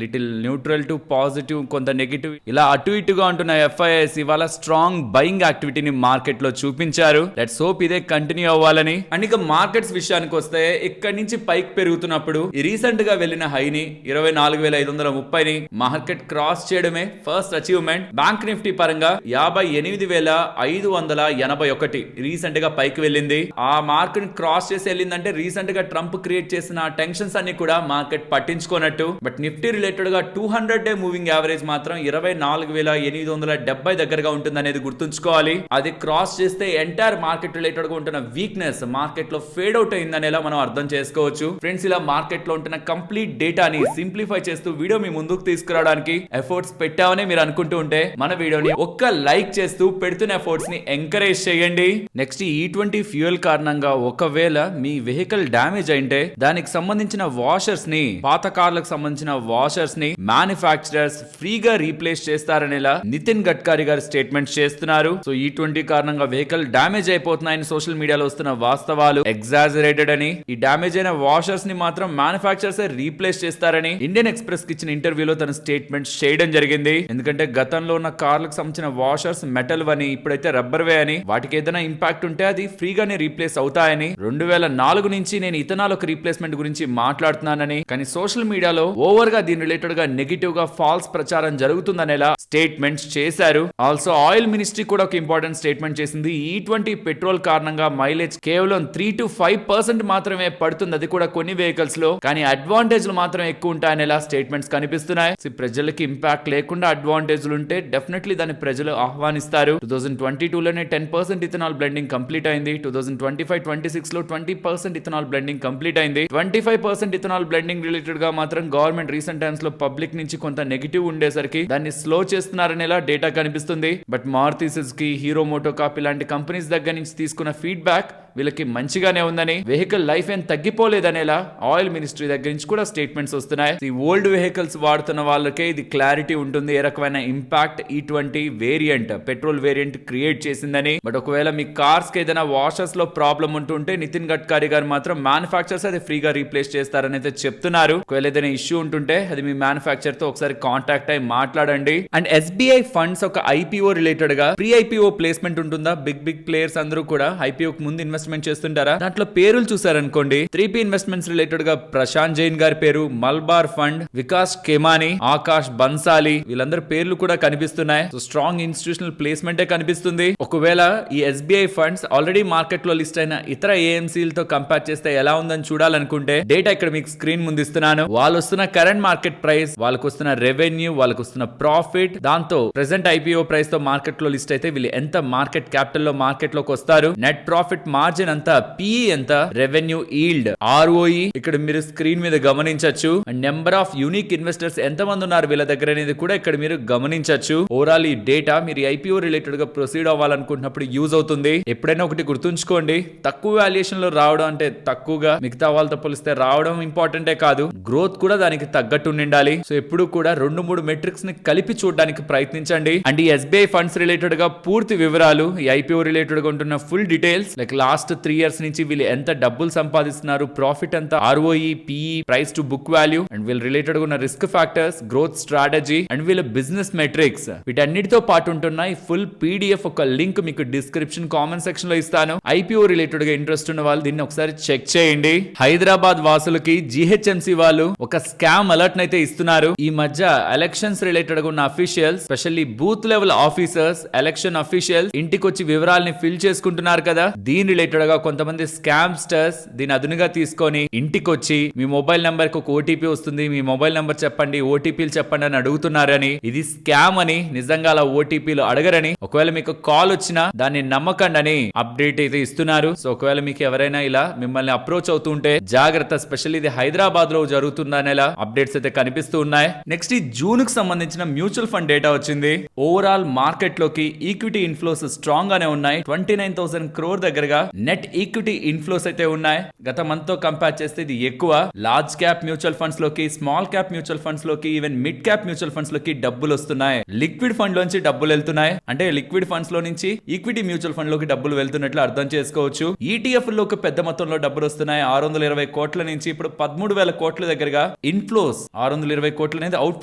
లిటిల్ న్యూట్రల్ టు పాజిటివ్, కొంత నెగిటివ్, ఇలా అటు ఇటుగా ఉంటున్న ఎఫ్ఐఎస్ ఇవాళ స్ట్రాంగ్ బయింగ్ యాక్టివిటీని మార్కెట్ లో చూపించారు. లెట్స్ హోప్ ఇదే కంటిన్యూ అవ్వాలని. అండ్ ఇక మార్కెట్స్ విషయానికి వస్తే ఇక్కడి నుంచి పైకి పెరుగుతున్నప్పుడు ఈ రీసెంట్ గా వెళ్ళిన హైని 24,530ని మార్కెట్ క్రాస్ చేయడమే ఫస్ట్ అచీవ్మెంట్. బ్యాంక్ నిఫ్టీ పరంగా 58,581 రీసెంట్ గా పైకి వెళ్ళింది. ఆ మార్క్ ని క్రాస్ చేసి వెళ్ళిందంటే రీసెంట్ గా ట్రంప్ క్రియేట్ చేసిన టెన్షన్స్ అన్ని కూడా మార్కెట్ పట్టించుకోనట్టు. బట్ నిఫ్టీ రిలేటెడ్ గా 200 డే మూవింగ్ యావరేజ్ మాత్రం 24,870 దగ్గరగా ఉంటుంది అనేది గుర్తుంచుకోవాలి. అది క్రాస్ చేస్తే ఎంటైర్ మార్కెట్ రిలేటెడ్ గా ఉంటున్న వీక్నెస్ మార్కెట్ లో ఫేడ్ అవుట్ అయిందనేలా మనం అర్థం చేసుకోవచ్చు. ఫ్రెండ్స్, ఇలా మార్కెట్ లో ఉంటున్న కంప్లీట్ డేటాని సింప్లిఫై చేస్తూ వీడియో మీ ముందుకు తీసుకురావడానికి ఎఫర్ట్స్ పెట్టామని మీరు అనుకుంటూ ఉంటే మన వీడియోని ఒక్క లైక్ చేస్తూ పెడుతున్న ఎఫర్ట్స్ ని ఎంకరేజ్ చేయండి. నెక్స్ట్ E20 ఫ్యూయల్ కారణంగా ఒకవేళ మీ వెహికల్ డ్యామేజ్ అయింటే దానికి సంబంధించిన వాషర్స్ ని, పాత కార్లకు సంబంధించిన వాషర్స్ ని మ్యానుఫ్యాక్చరర్స్ ఫ్రీగా రీప్లేస్ చేస్తారనేలా నితిన్ గడ్కరీ గారు స్టేట్మెంట్స్ చేస్తున్నారు. సో E20 కారణంగా వెహికల్ డ్యామేజ్ అయిపోతున్నాయని సోషల్ మీడియాలో వస్తున్న వాస్తవాలు ఎగ్జాజరేటెడ్ అని, ఈ డ్యామేజ్ అయిన వాషర్స్ ని మాత్రం మ్యానుఫ్యాక్చరర్స్ రీప్లేస్ చేస్తారని ఇండియన్ ఎక్స్ప్రెస్ కి ఇచ్చిన ఇంటర్వ్యూలో తన స్టేట్మెంట్స్ చేయడం జరిగింది. ఎందుకంటే గతంలో ఉన్న కార్లకు సంబంధించిన వాషర్స్ మెటల్ వని, ఇప్పుడైతే రబ్బర్ వే అని, వాటికి ఏదైనా ఇంపాక్ట్ ఉంటే అది ఫ్రీగానే రీప్లేస్ అవుతాయని, 2004 నుంచి నేను ఇథనాల్ ఒక రీప్లేస్మెంట్ గురించి మాట్లాడుతున్నానని, కానీ సోషల్ మీడియాలో ఓవర్ గా దీని రిలేటెడ్ గా నెగిటివ్ గా ఫాల్స్ ప్రచారం జరుగుతుందనేలా స్టేట్మెంట్స్ చేశారు. ఆల్సో ఆయిల్ మినిస్ట్రీ కూడా ఒక ఇంపార్టెంట్ స్టేట్మెంట్ చేసింది. E20 పెట్రోల్ కారణంగా మైలేజ్ కేవలం 3 to 5% మాత్రమే పడుతుంది, అది కూడా కొన్ని వెహికల్స్ లో, కానీ అడ్వాంటేజ్లు మాత్రం ఎక్కువ ఉంటాయనేలా స్టేట్మెంట్స్ కనిపిస్తున్నాయి. ప్రజలకి ఇంపాక్ట్ లేకుండా అడ్వాంటేజ్లు ఉంటే డెఫినెట్లీ దాన్ని ప్రజలు ఆహ్వానిస్తారు. 2022 లోనే 10% ఇథనాల్ బ్లెండింగ్ కంప్లీట్ అయింది. 2025-26 లో 20% ఇథనాల్ బ్లెండింగ్ కంప్లీట్ అయింది. 25% ఇథనాల్ బ్లెండింగ్ రిలేటెడ్ గా మాత్రం గవర్నమెంట్ రీసెంట్ టైమ్స్ లో పబ్లిక్ నుంచి కొంత నెగిటివ్ ఉండేసరికి దాన్ని స్లో చేస్తున్నారనేలా డేటా కనిపిస్తుంది. బట్ మారుతి సుజుకి, హీరో మోటోకార్ప్ ఇలాంటి కంపెనీస్ దగ్గర నుంచి తీసుకున్న ఫీడ్బ్యాక్ వీళ్ళకి మంచిగానే ఉందని, వెహికల్ లైఫ్ ఏం తగ్గిపోలేదనేలా ఆయిల్ మినిస్ట్రీ దగ్గర నుంచి కూడా స్టేట్మెంట్స్ వస్తున్నాయి. ఈ ఓల్డ్ వెహికల్స్ వాడుతున్న వాళ్ళకే ఇది క్లారిటీ ఉంటుంది ఏ రకమైన impact E20 variant, petrol variant create చేసిందని. బట్ ఒకవేళ మీ కార్స్ కి ఏదైనా వాషర్స్ లో ప్రాబ్లం ఉంటుంటే నితిన్ గడ్కరీ గారు మాత్రం మ్యానుఫ్యాక్చరర్స్ అది ఫ్రీగా రీప్లేస్ చేస్తారని అయితే చెప్తున్నారు. ఒకవేళ ఏదైనా ఇష్యూ ఉంటుంటే అది మీ మ్యానుఫ్యాక్చర్ తో ఒకసారి కాంటాక్ట్ అయి మాట్లాడండి. అండ్ SBI ఫండ్స్ ఒక IPO రిలేటెడ్ గా ప్రీ IPO ప్లేస్మెంట్ ఉంటుందా? బిగ్ ప్లేయర్స్ అందరూ కూడా IPO కు ముందు ఇన్వెస్ట్మెంట్ చేస్తుంటారా? దాంట్లో పేరులు చూసారనుకోండి, 3P ఇన్వెస్ట్మెంట్స్ రిలేటెడ్ గా ప్రశాంత్ జైన్ గారి పేరు, మల్బార్ ఫండ్, వికాస్ కెమాని, ఆకాష్ బన్సాలి, వీళ్ళందరి పేర్లు కూడా కనిపిస్తున్నాయి. సో స్ట్రాంగ్ ఇన్స్టిట్యూషనల్ ప్లేస్మెంటే కనిపిస్తుంది. ఒకవేళ ఈ SBI ఫండ్స్ ఆల్రెడీ మార్కెట్ లో లిస్ట్ అయిన ఇతర AMCలతో కంపేర్ చేస్తే ఎలా ఉందని చూడాలనుకుంటే డేటా ఇక్కడ మీకు స్క్రీన్ ముందు ఇస్తున్నాను. వాళ్ళు వస్తున్న కరెంట్ మార్కెట్ ప్రైస్, వాళ్ళకు వస్తున్న రెవెన్యూ, వాళ్ళకు వస్తున్న ప్రాఫిట్, దాంతో ప్రెసెంట్ IPO ప్రైస్ తో మార్కెట్ లో లిస్ట్ అయితే వీళ్ళు ఎంత మార్కెట్ క్యాపిటల్ లో మార్కెట్ లోకి వస్తారు, నెట్ ప్రాఫిట్ మార్జిన్ ఎంత, PE ఎంత, రెవెన్యూ ఈల్డ్, ROE ఇక్కడ మీరు స్క్రీన్ మీద గమనించొచ్చు. And number of unique investors ఎంత మంది ఉన్నారు వీళ్ళ దగ్గర అనేది కూడా ఇక్కడ మీరు గమనించొచ్చు. ఓవరాల్ ఈ డేటా మీరు IPO రిలేటెడ్ గా ప్రొసీడ్ అవ్వాలనుకుంటున్నప్పుడు యూజ్ అవుతుంది. ఎప్పుడైనా ఒకటి గుర్తుంచుకోండి, తక్కువ వాల్యుయేషన్ లో రావడం అంటే తక్కువగా మిగతా వాళ్ళతో పోలిస్తే రావడం ఇంపార్టెంటే కాదు, గ్రోత్ కూడా దానికి తగ్గట్టు ఉండాలి. సో ఎప్పుడు కూడా 2-3 మెట్రిక్స్ ని కలిపి చూడడానికి ప్రయత్నించండి. అండ్ ఈ SBI ఫండ్స్ రిలేటెడ్ గా పూర్తి వివరాలు, ఈ IPO రిలేటెడ్ గా ఉంటున్న full details, like last 3 years నుంచి వీళ్ళు ఎంత డబ్బులు సంపాదిస్తున్నారు, ప్రాఫిట్ ఎంత, ROE, PE, price to book value, and వీళ్ళ రిలేటెడ్ గా ఉన్న risk factors, growth strategy and వీళ్ళ బిజినెస్ మెట్రిక్స్, వీటన్నిటితో పాటు ఉంటున్న ఈ ఫుల్ PDF ఒక లింక్ మీకు డిస్క్రిప్షన్ కామెంట్ సెక్షన్ లో ఇస్తాను. IPO రిలేటెడ్ గా ఇంట్రెస్ట్ ఉన్న వాళ్ళు దీన్ని ఒకసారి చెక్ చేయండి. హైదరాబాద్ వాసులకి GHMC వాళ్ళు ఒక స్కామ్ అలర్ట్ అయితే ఇస్తున్నారు. ఈ మధ్య ఎలక్షన్స్ రిలేటెడ్ గా ఉన్న officials, specially booth level officers, election officials ఇంటికి వచ్చి వివరాలని ఫిల్ చేసుకుంటున్నారు కదా, దీని రిలేటెడ్ గా కొంతమంది స్కామ్స్టర్స్ దీని అదునుగా తీసుకొని ఇంటికి వచ్చి మీ మొబైల్ నెంబర్ కి ఒక OTP వస్తుంది, మీ మొబైల్ నెంబర్ చెప్పండి, OTPలు చెప్పండి అని అడుగుతున్నారని, ఇది స్కామ్ అని, నిజంగా అలా OTPలు అడగరని, ఒకవేళ మీకు కాల్ వచ్చినా దాన్ని నమ్మకండి అని అప్డేట్ అయితే ఇస్తున్నారు. సో ఒకవేళ మీకు ఎవరైనా ఇలా మిమ్మల్ని అప్రోచ్ అవుతుంటే జాగ్రత్త, స్పెషల్లీ ఇది హైదరాబాద్ లో జరుగుతుందనేలా అప్డేట్స్ అయితే కనిపిస్తూ ఉన్నాయి. నెక్స్ట్ ఈ జూన్ కు సంబంధించిన మ్యూచువల్ ఫండ్ డేటా వచ్చింది. ఓవరాల్ మార్కెట్ లోకి ఈక్విటీ ఇన్ఫ్లోస్ స్ట్రాంగ్ గానే ఉన్నాయి. 29,000 crore దగ్గరగా నెట్ ఈక్విటీ ఇన్ఫ్లోస్ అయితే ఉన్నాయి. గత మంత్ తో కంపేర్ చేస్తే ఇది ఎక్కువ. లార్జ్ క్యాప్ మ్యూచువల్ ఫండ్స్ లోకి, స్మాల్ క్యాప్ మ్యూచువల్ ఫండ్స్ లోకి, even mid cap mutual funds లోకి డబ్బులు వస్తున్నాయి. లిక్విడ్ ఫండ్ లోంచి డబ్బులు వెళ్తున్నాయి, అంటే లిక్విడ్ ఫండ్స్ లో నుంచి ఈక్విటీ మ్యూచువల్ ఫండ్ లోకి డబ్బులు వెళ్తున్నట్లు అర్థం చేసుకోవచ్చు. ETF లోకి పెద్ద మొత్తంలో డబ్బులు వస్తున్నాయి. 620 కోట్ల నుంచి ఇప్పుడు 13,000 కోట్ల దగ్గరగా ఇన్ఫ్లోస్. 620 కోట్ల అనేది అవుట్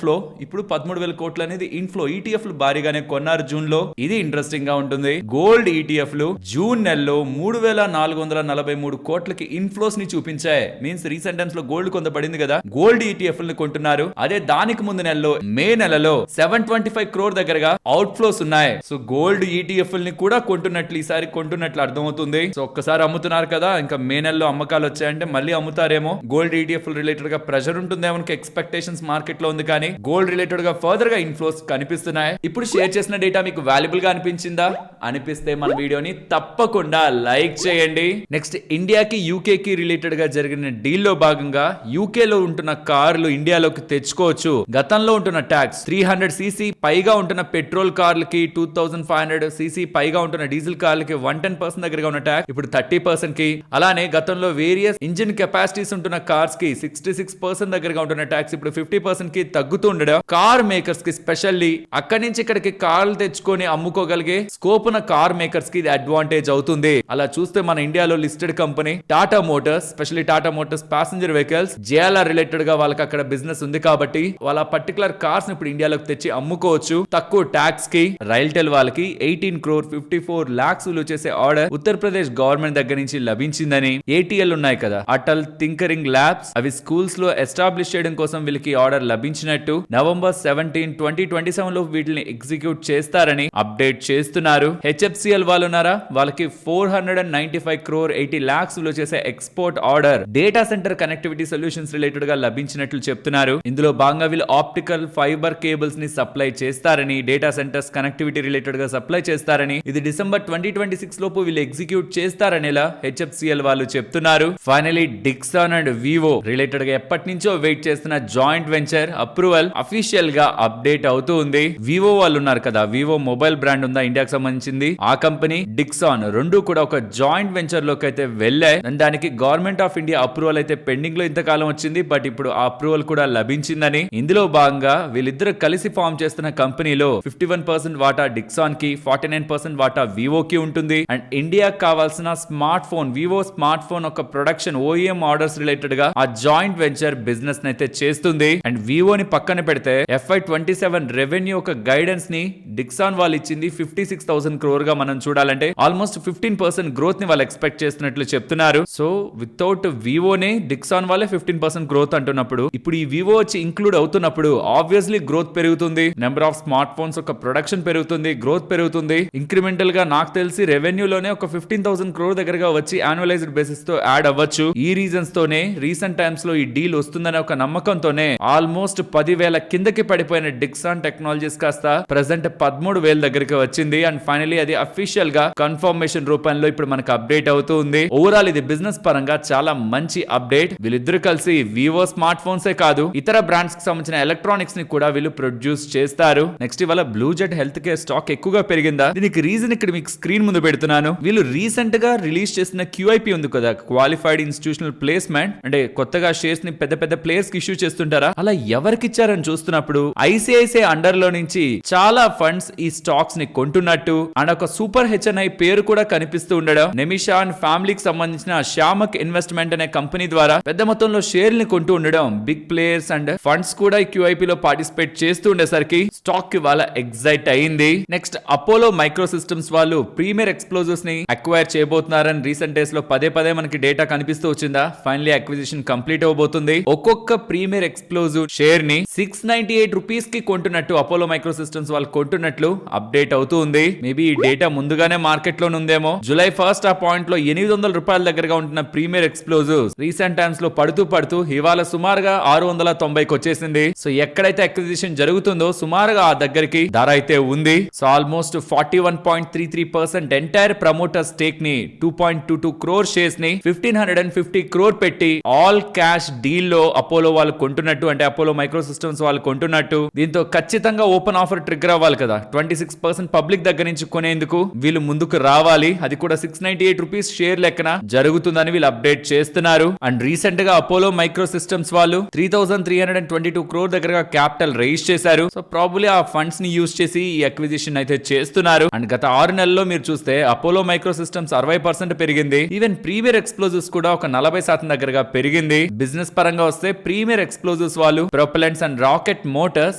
ఫ్లో, ఇప్పుడు 13,000 కోట్లు అనేది ఇన్ఫ్లో. ETFలు భారీగానే కొన్నారు జూన్ లో, ఇది ఇంట్రెస్టింగ్ గా ఉంటుంది. గోల్డ్ ETFలు జూన్ నెలలో 3,443 కోట్లకి ఇన్ఫ్లోస్ ని చూపించాయి. మీన్స్ రీసెంట్ టైమ్స్ లో గోల్డ్ కొంత పడింది కదా, గోల్డ్ ETFలను కొంటున్నారు. అదే దానికి ముందు నెలలో, మే నెలలో 725 crore దగ్గరగా అవుట్ ఫ్లోస్ ఉన్నాయి. సో గోల్డ్ ETFలని కూడా కొంటున్నట్లు, ఈసారి కొంటున్నట్లు అర్థమవుతుంది. సో ఒక్కసారి అమ్ముతున్నారు కదా, ఇంకా మే నెలలో అమ్మకాలు వచ్చాయంటే మళ్ళీ అమ్ముతారేమో. గోల్డ్ ETF రిలేటెడ్ గా ప్రెషర్ ఉంటుందేమో ఎక్స్పెక్టేషన్స్ మార్కెట్ లో ఉంది, కానీ గోల్డ్ రిలేటెడ్ గా ఫర్దర్ గా ఇన్ఫ్లోస్ కనిపిస్తున్నాయి. ఇప్పుడు షేర్ చేసిన డేటా మీకు వాల్యుబుల్ గా అనిపించిందా? అనిపిస్తే మన వీడియోని తప్పకుండా లైక్ లైక్ చేయండి. నెక్స్ట్ ఇండియాకి యూకే కి రిలేటెడ్ గా జరిగిన డీల్ లో భాగంగా యూకే లో ఉంటున్న కార్లు ఇండియాలోకి తెచ్చుకోవచ్చు. గతంలో ఉంటున్న ట్యాక్స్ 300 cc పైగా ఉంటున్న పెట్రోల్ కార్లకి 2500 cc పైగా ఉంటున్న డీజిల్ కార్లకి 110% దగ్గరగా ఉన్న ట్యాక్స్ ఇప్పుడు 30% కి, అలానే గతంలో వేరియస్ ఇంజిన్ కెపాసిటీస్ ఉంటున్న కార్స్ కి 66% దగ్గరగా ఉంటున్న ట్యాక్స్ ఇప్పుడు 50% కి తగ్గుతూ ఉండడం కార్ మేకర్స్ కి స్పెషల్లీ అక్కడి నుంచి ఇక్కడికి కార్లు తెచ్చుకొని అమ్ముకోగలిగే స్కోప్ ఉన్న కార్ మేకర్స్ కి ఇది అడ్వాంటేజ్ అవుతుంది. అలా చూస్తే మన ఇండియాలో listed company Tata Motors, specially Tata Motors passenger vehicles JLR related గా వాళ్ళకి అక్కడ బిజినెస్ ఉంది కాబట్టి వాళ్ళ పర్టికులర్ కార్స్ ఇప్పుడు ఇండియాలోకి తెచ్చి అమ్ముకోవచ్చు తక్కువ ట్యాక్స్ కి. రైల్టెల్ వాళ్ళకి 18 crore 54 lakhs విలువ చేసే ఆర్డర్ ఉత్తరప్రదేశ్ గవర్నమెంట్ దగ్గర నుంచి లభించిందని. ATL ఉన్నాయి కదా, అటల్ టింకరింగ్ ల్యాబ్స్, అవి స్కూల్స్ లో ఎస్టాబ్లిష్ చేయడం కోసం వీళ్ళకి ఆర్డర్ లభించినట్టు November 17, 2027 లో వీటిని ఎగ్జిక్యూట్ చేస్తారని అప్డేట్ చేస్తున్నారు. HFCL వాళ్ళు ఉన్నారా, వాళ్ళకి 495 crore 80 lakhs విలువ చేసే export order data centre connectivity solutions related గా లభించినట్లు చెప్తున్నారు. ఇందులో భాగంగా వీళ్ళు ఆప్టికల్ ఫైబర్ కేబుల్స్ ని సప్లై చేస్తారని, డేటా సెంటర్స్ కనెక్టివిటీ రిలేటెడ్ గా సప్లై చేస్తారని, ఇది December 2026 లోపు వీళ్ళు ఎగ్జిక్యూట్ చేస్తారనేలా HFCL వాళ్ళు చెప్తున్నారు. Finally Dixon and Vivo related గా ఎప్పటి నుంచో వెయిట్ చేస్తున్న జాయింట్ వెంచర్ అప్రూవల్ అఫీషియల్ గా అప్డేట్ అవుతూ ఉంది. వివో వాళ్ళు ఉన్నారు కదా, వివో మొబైల్ బ్రాండ్ ఉందా ఇండియాకి సంబంధించింది, ఆ కంపెనీ డిక్సాన్ రెండు కూడా ఒక జాయింట్ వెంచర్ లోకి అయితే వెళ్ళాయి. దానికి గవర్నమెంట్ ఆఫ్ ఇండియా అప్రూవల్ అయితే పెండింగ్ లో ఇంతకాలం వచ్చింది, బట్ ఇప్పుడు ఆ అప్రూవల్ కూడా లభించిందని. ఇందులో భాగంగా వీళ్ళిద్దరు కలిసి ఫామ్ చేస్తున్న కంపెనీలో 51% వాటా డిక్సాన్ కి, 49% వాటా వివో కి ఉంటుంది. అండ్ ఇండియాకి కావాల్సిన smart phone, Vivo smart phone ఒక ప్రొడక్షన్ OEM ఆర్డర్స్ రిలేటెడ్ గా ఆ జాయింట్ వెంచర్ బిజినెస్ అయితే చేస్తుంది. అండ్ వివోని పక్కన పెడితే FY27 రెవెన్యూ ఒక గైడెన్స్ ని డిక్సాన్ వాళ్ళు ఇచ్చింది 56,000 crore గా మనం చూడాలంటే ఆల్మోస్ట్ 15% గ్రోత్ ని వాళ్ళు ఎక్స్పెక్ట్ చేస్తున్నట్లు చెప్తున్నారు. సో వితౌట్ వివోనే డిక్సాన్ వాళ్ళే 15% గ్రోత్ అంటున్నప్పుడు ఇప్పుడు ఈ వివో వచ్చి ఇంక్లూడ్ అవుతున్నప్పుడు ఆబ్వియస్లీ గ్రోత్ పెరుగుతుంది, నెంబర్ ఆఫ్ స్మార్ట్ ఫోన్స్ ఒక ప్రొడక్షన్ పెరుగుతుంది, గ్రోత్ పెరుగుతుంది. ఇంక్రిమెంటల్ గా నాకు తెలిసి రెవెన్యూలోనే ఒక 15,000 crore దగ్గరగా వచ్చి యాన్యువలైజ్డ్ బేసిస్ తో యాడ్ అవ్వచ్చు. ఈ రీజన్స్ తోనే రీసెంట్ టైమ్స్ లో ఈ డీల్ వస్తుందనే ఒక నమ్మకంతోనే ఆల్మోస్ట్ 10,000 కిందకి పడిపోయిన డిక్సాన్ టెక్నాలజీస్ కాస్త ప్రెసెంట్ 13,000 దగ్గరికి వచ్చింది. అండ్ ఫైనలీ అది అఫీషియల్ గా కన్ఫర్మేషన్ రూపంలో ఇప్పుడు మనకు అప్డేట్ అవుతూ ఉంది. ఓవరాల్ ఇది బిజినెస్ పరంగా చాలా మంచి అప్డేట్. వీళ్ళిద్దరు కలిసి వివో స్మార్ట్ ఫోన్స్ కాదు, ఇతర బ్రాండ్స్ కి సంబంధించిన ఎలక్ట్రానిక్స్ ని కూడా వీళ్ళు ప్రొడ్యూస్ చేస్తారు. నెక్స్ట్ ఇవాళ blue jet health care stock ఎక్కువగా పెరిగిందా, దీనికి రీజన్ ఇక్కడ మీకు స్క్రీన్ ముందు పెడుతున్నాను. వీళ్ళు రీసెంట్ గా రిలీజ్ చేసిన QIP ఉంది కదా, క్వాలిఫైడ్ ఇన్స్టిట్యూషనల్ ప్లేస్మెంట్, అంటే కొత్తగా షేర్స్ ని పెద్ద పెద్ద ప్లేయర్స్ కి ఇష్యూ చేస్తుంటారా, అలా ఎవరికి ఇచ్చారని చూస్తున్నప్పుడు ICICI అండర్ లో నుంచి చాలా ఫండ్స్ ఈ స్టాక్స్ ని కొంటున్నట్టు అండ్ ఒక సూపర్ HNI పేరు కూడా కనిపిస్తూ ఉండడం, నెమిషా అండ్ ఫ్యామిలీకి సంబంధించిన శ్యామక్ ఇన్వెస్ట్మెంట్ అనే కంపెనీ ద్వారా పెద్ద మొత్తంలో షేర్లు కొంటూ ఉండడం, బిగ్ ప్లేయర్స్ అండ్ ఫండ్స్ కూడా QIP లో పార్టిసిపేట్ చేస్తూ ఉండేసరికి స్టాక్ ఇవాళ ఎగ్జైట్ అయింది. నెక్స్ట్ అపోలో మైక్రో సిస్టమ్స్ వాళ్ళు ప్రీమియర్ ఎక్స్ప్లోజివ్స్ ని అక్వైర్ చేయబోతున్నారని రీసెంట్ డేస్ లో పదే మనకి డేటా కనిపిస్తూ వచ్చిందా. ఫైనలీ అక్విజిషన్ కంప్లీట్ అవబోతుంది. ఒక్కొక్క ప్రీమియర్ ఎక్స్ప్లోజివ్ షేర్ ని 698 రూపీస్ కి కొంటున్నట్టు అపోలో మైక్రో సిస్టమ్స్ వాళ్ళు కొంటున్నట్లు అప్డేట్ అవుతూ ఉంది. మేబీ ఈ డేటా ముందుగానే మార్కెట్ లో ఉందేమో. July 1st ఆ పాయింట్ లో 800 రూపాయల దగ్గరగా ఉంటున్న ప్రీమియర్ ఎక్స్ప్లోజివ్స్ రీసెంట్ టైమ్స్ లో పడుతూ ఇవాళ సుమారుగా 690కి వచ్చేసింది. సో ఎక్కడైతే అక్విజిషన్ జరుగుతుందో సుమారుగా ఆ దగ్గరికి ధర అయితే ఉంది. So almost 41.33% entire promoter stake ని 2.22 crore షేర్స్ ని 1550 crore పెట్టి ఆల్ క్యాష్ డీల్ లో అపోలో వాళ్ళు కొంటున్నట్టు, అంటే అపోలో మైక్రో సిస్టమ్స్ వాళ్ళు కొంటున్నట్టు. దీంతో ఖచ్చితంగా ఓపెన్ ఆఫర్ ట్రిగ్గర్ అవ్వాలి కదా, 26% పబ్లిక్ దగ్గర నుంచి కొనేందుకు వీళ్ళు ముందుకు రావాలి. అది కూడా 698 రూపీస్ షేర్ లెక్కన జరుగుతుందని వీళ్ళు అప్డేట్ చేస్తున్నారు. అండ్ రీసెంట్ గా అపోలో మైక్రో సిస్టమ్స్ వాళ్ళు 3,322 crore దగ్గరగా క్యాపిటల్ రైజ్ చేశారు. సో ప్రాబబ్లీ ఆ ఫండ్స్ ని యూజ్ చేసి ఈ అక్విజిషన్ అయితే చేస్తున్నారు. అండ్ గత 6 నెలల్లో మీరు చూస్తే అపోలో మైక్రో సిస్టమ్స్ 60% పెరిగింది. ఈవెన్ ప్రీమియర్ ఎక్స్ప్లోజివ్స్ కూడా ఒక 40% దగ్గరగా పెరిగింది. బిజినెస్ పరంగా వస్తే ప్రీమియర్ ఎక్స్ప్లోజివ్స్ వాళ్ళు ప్రొపెలెంట్స్ అండ్ రాకెట్ మోటార్స్,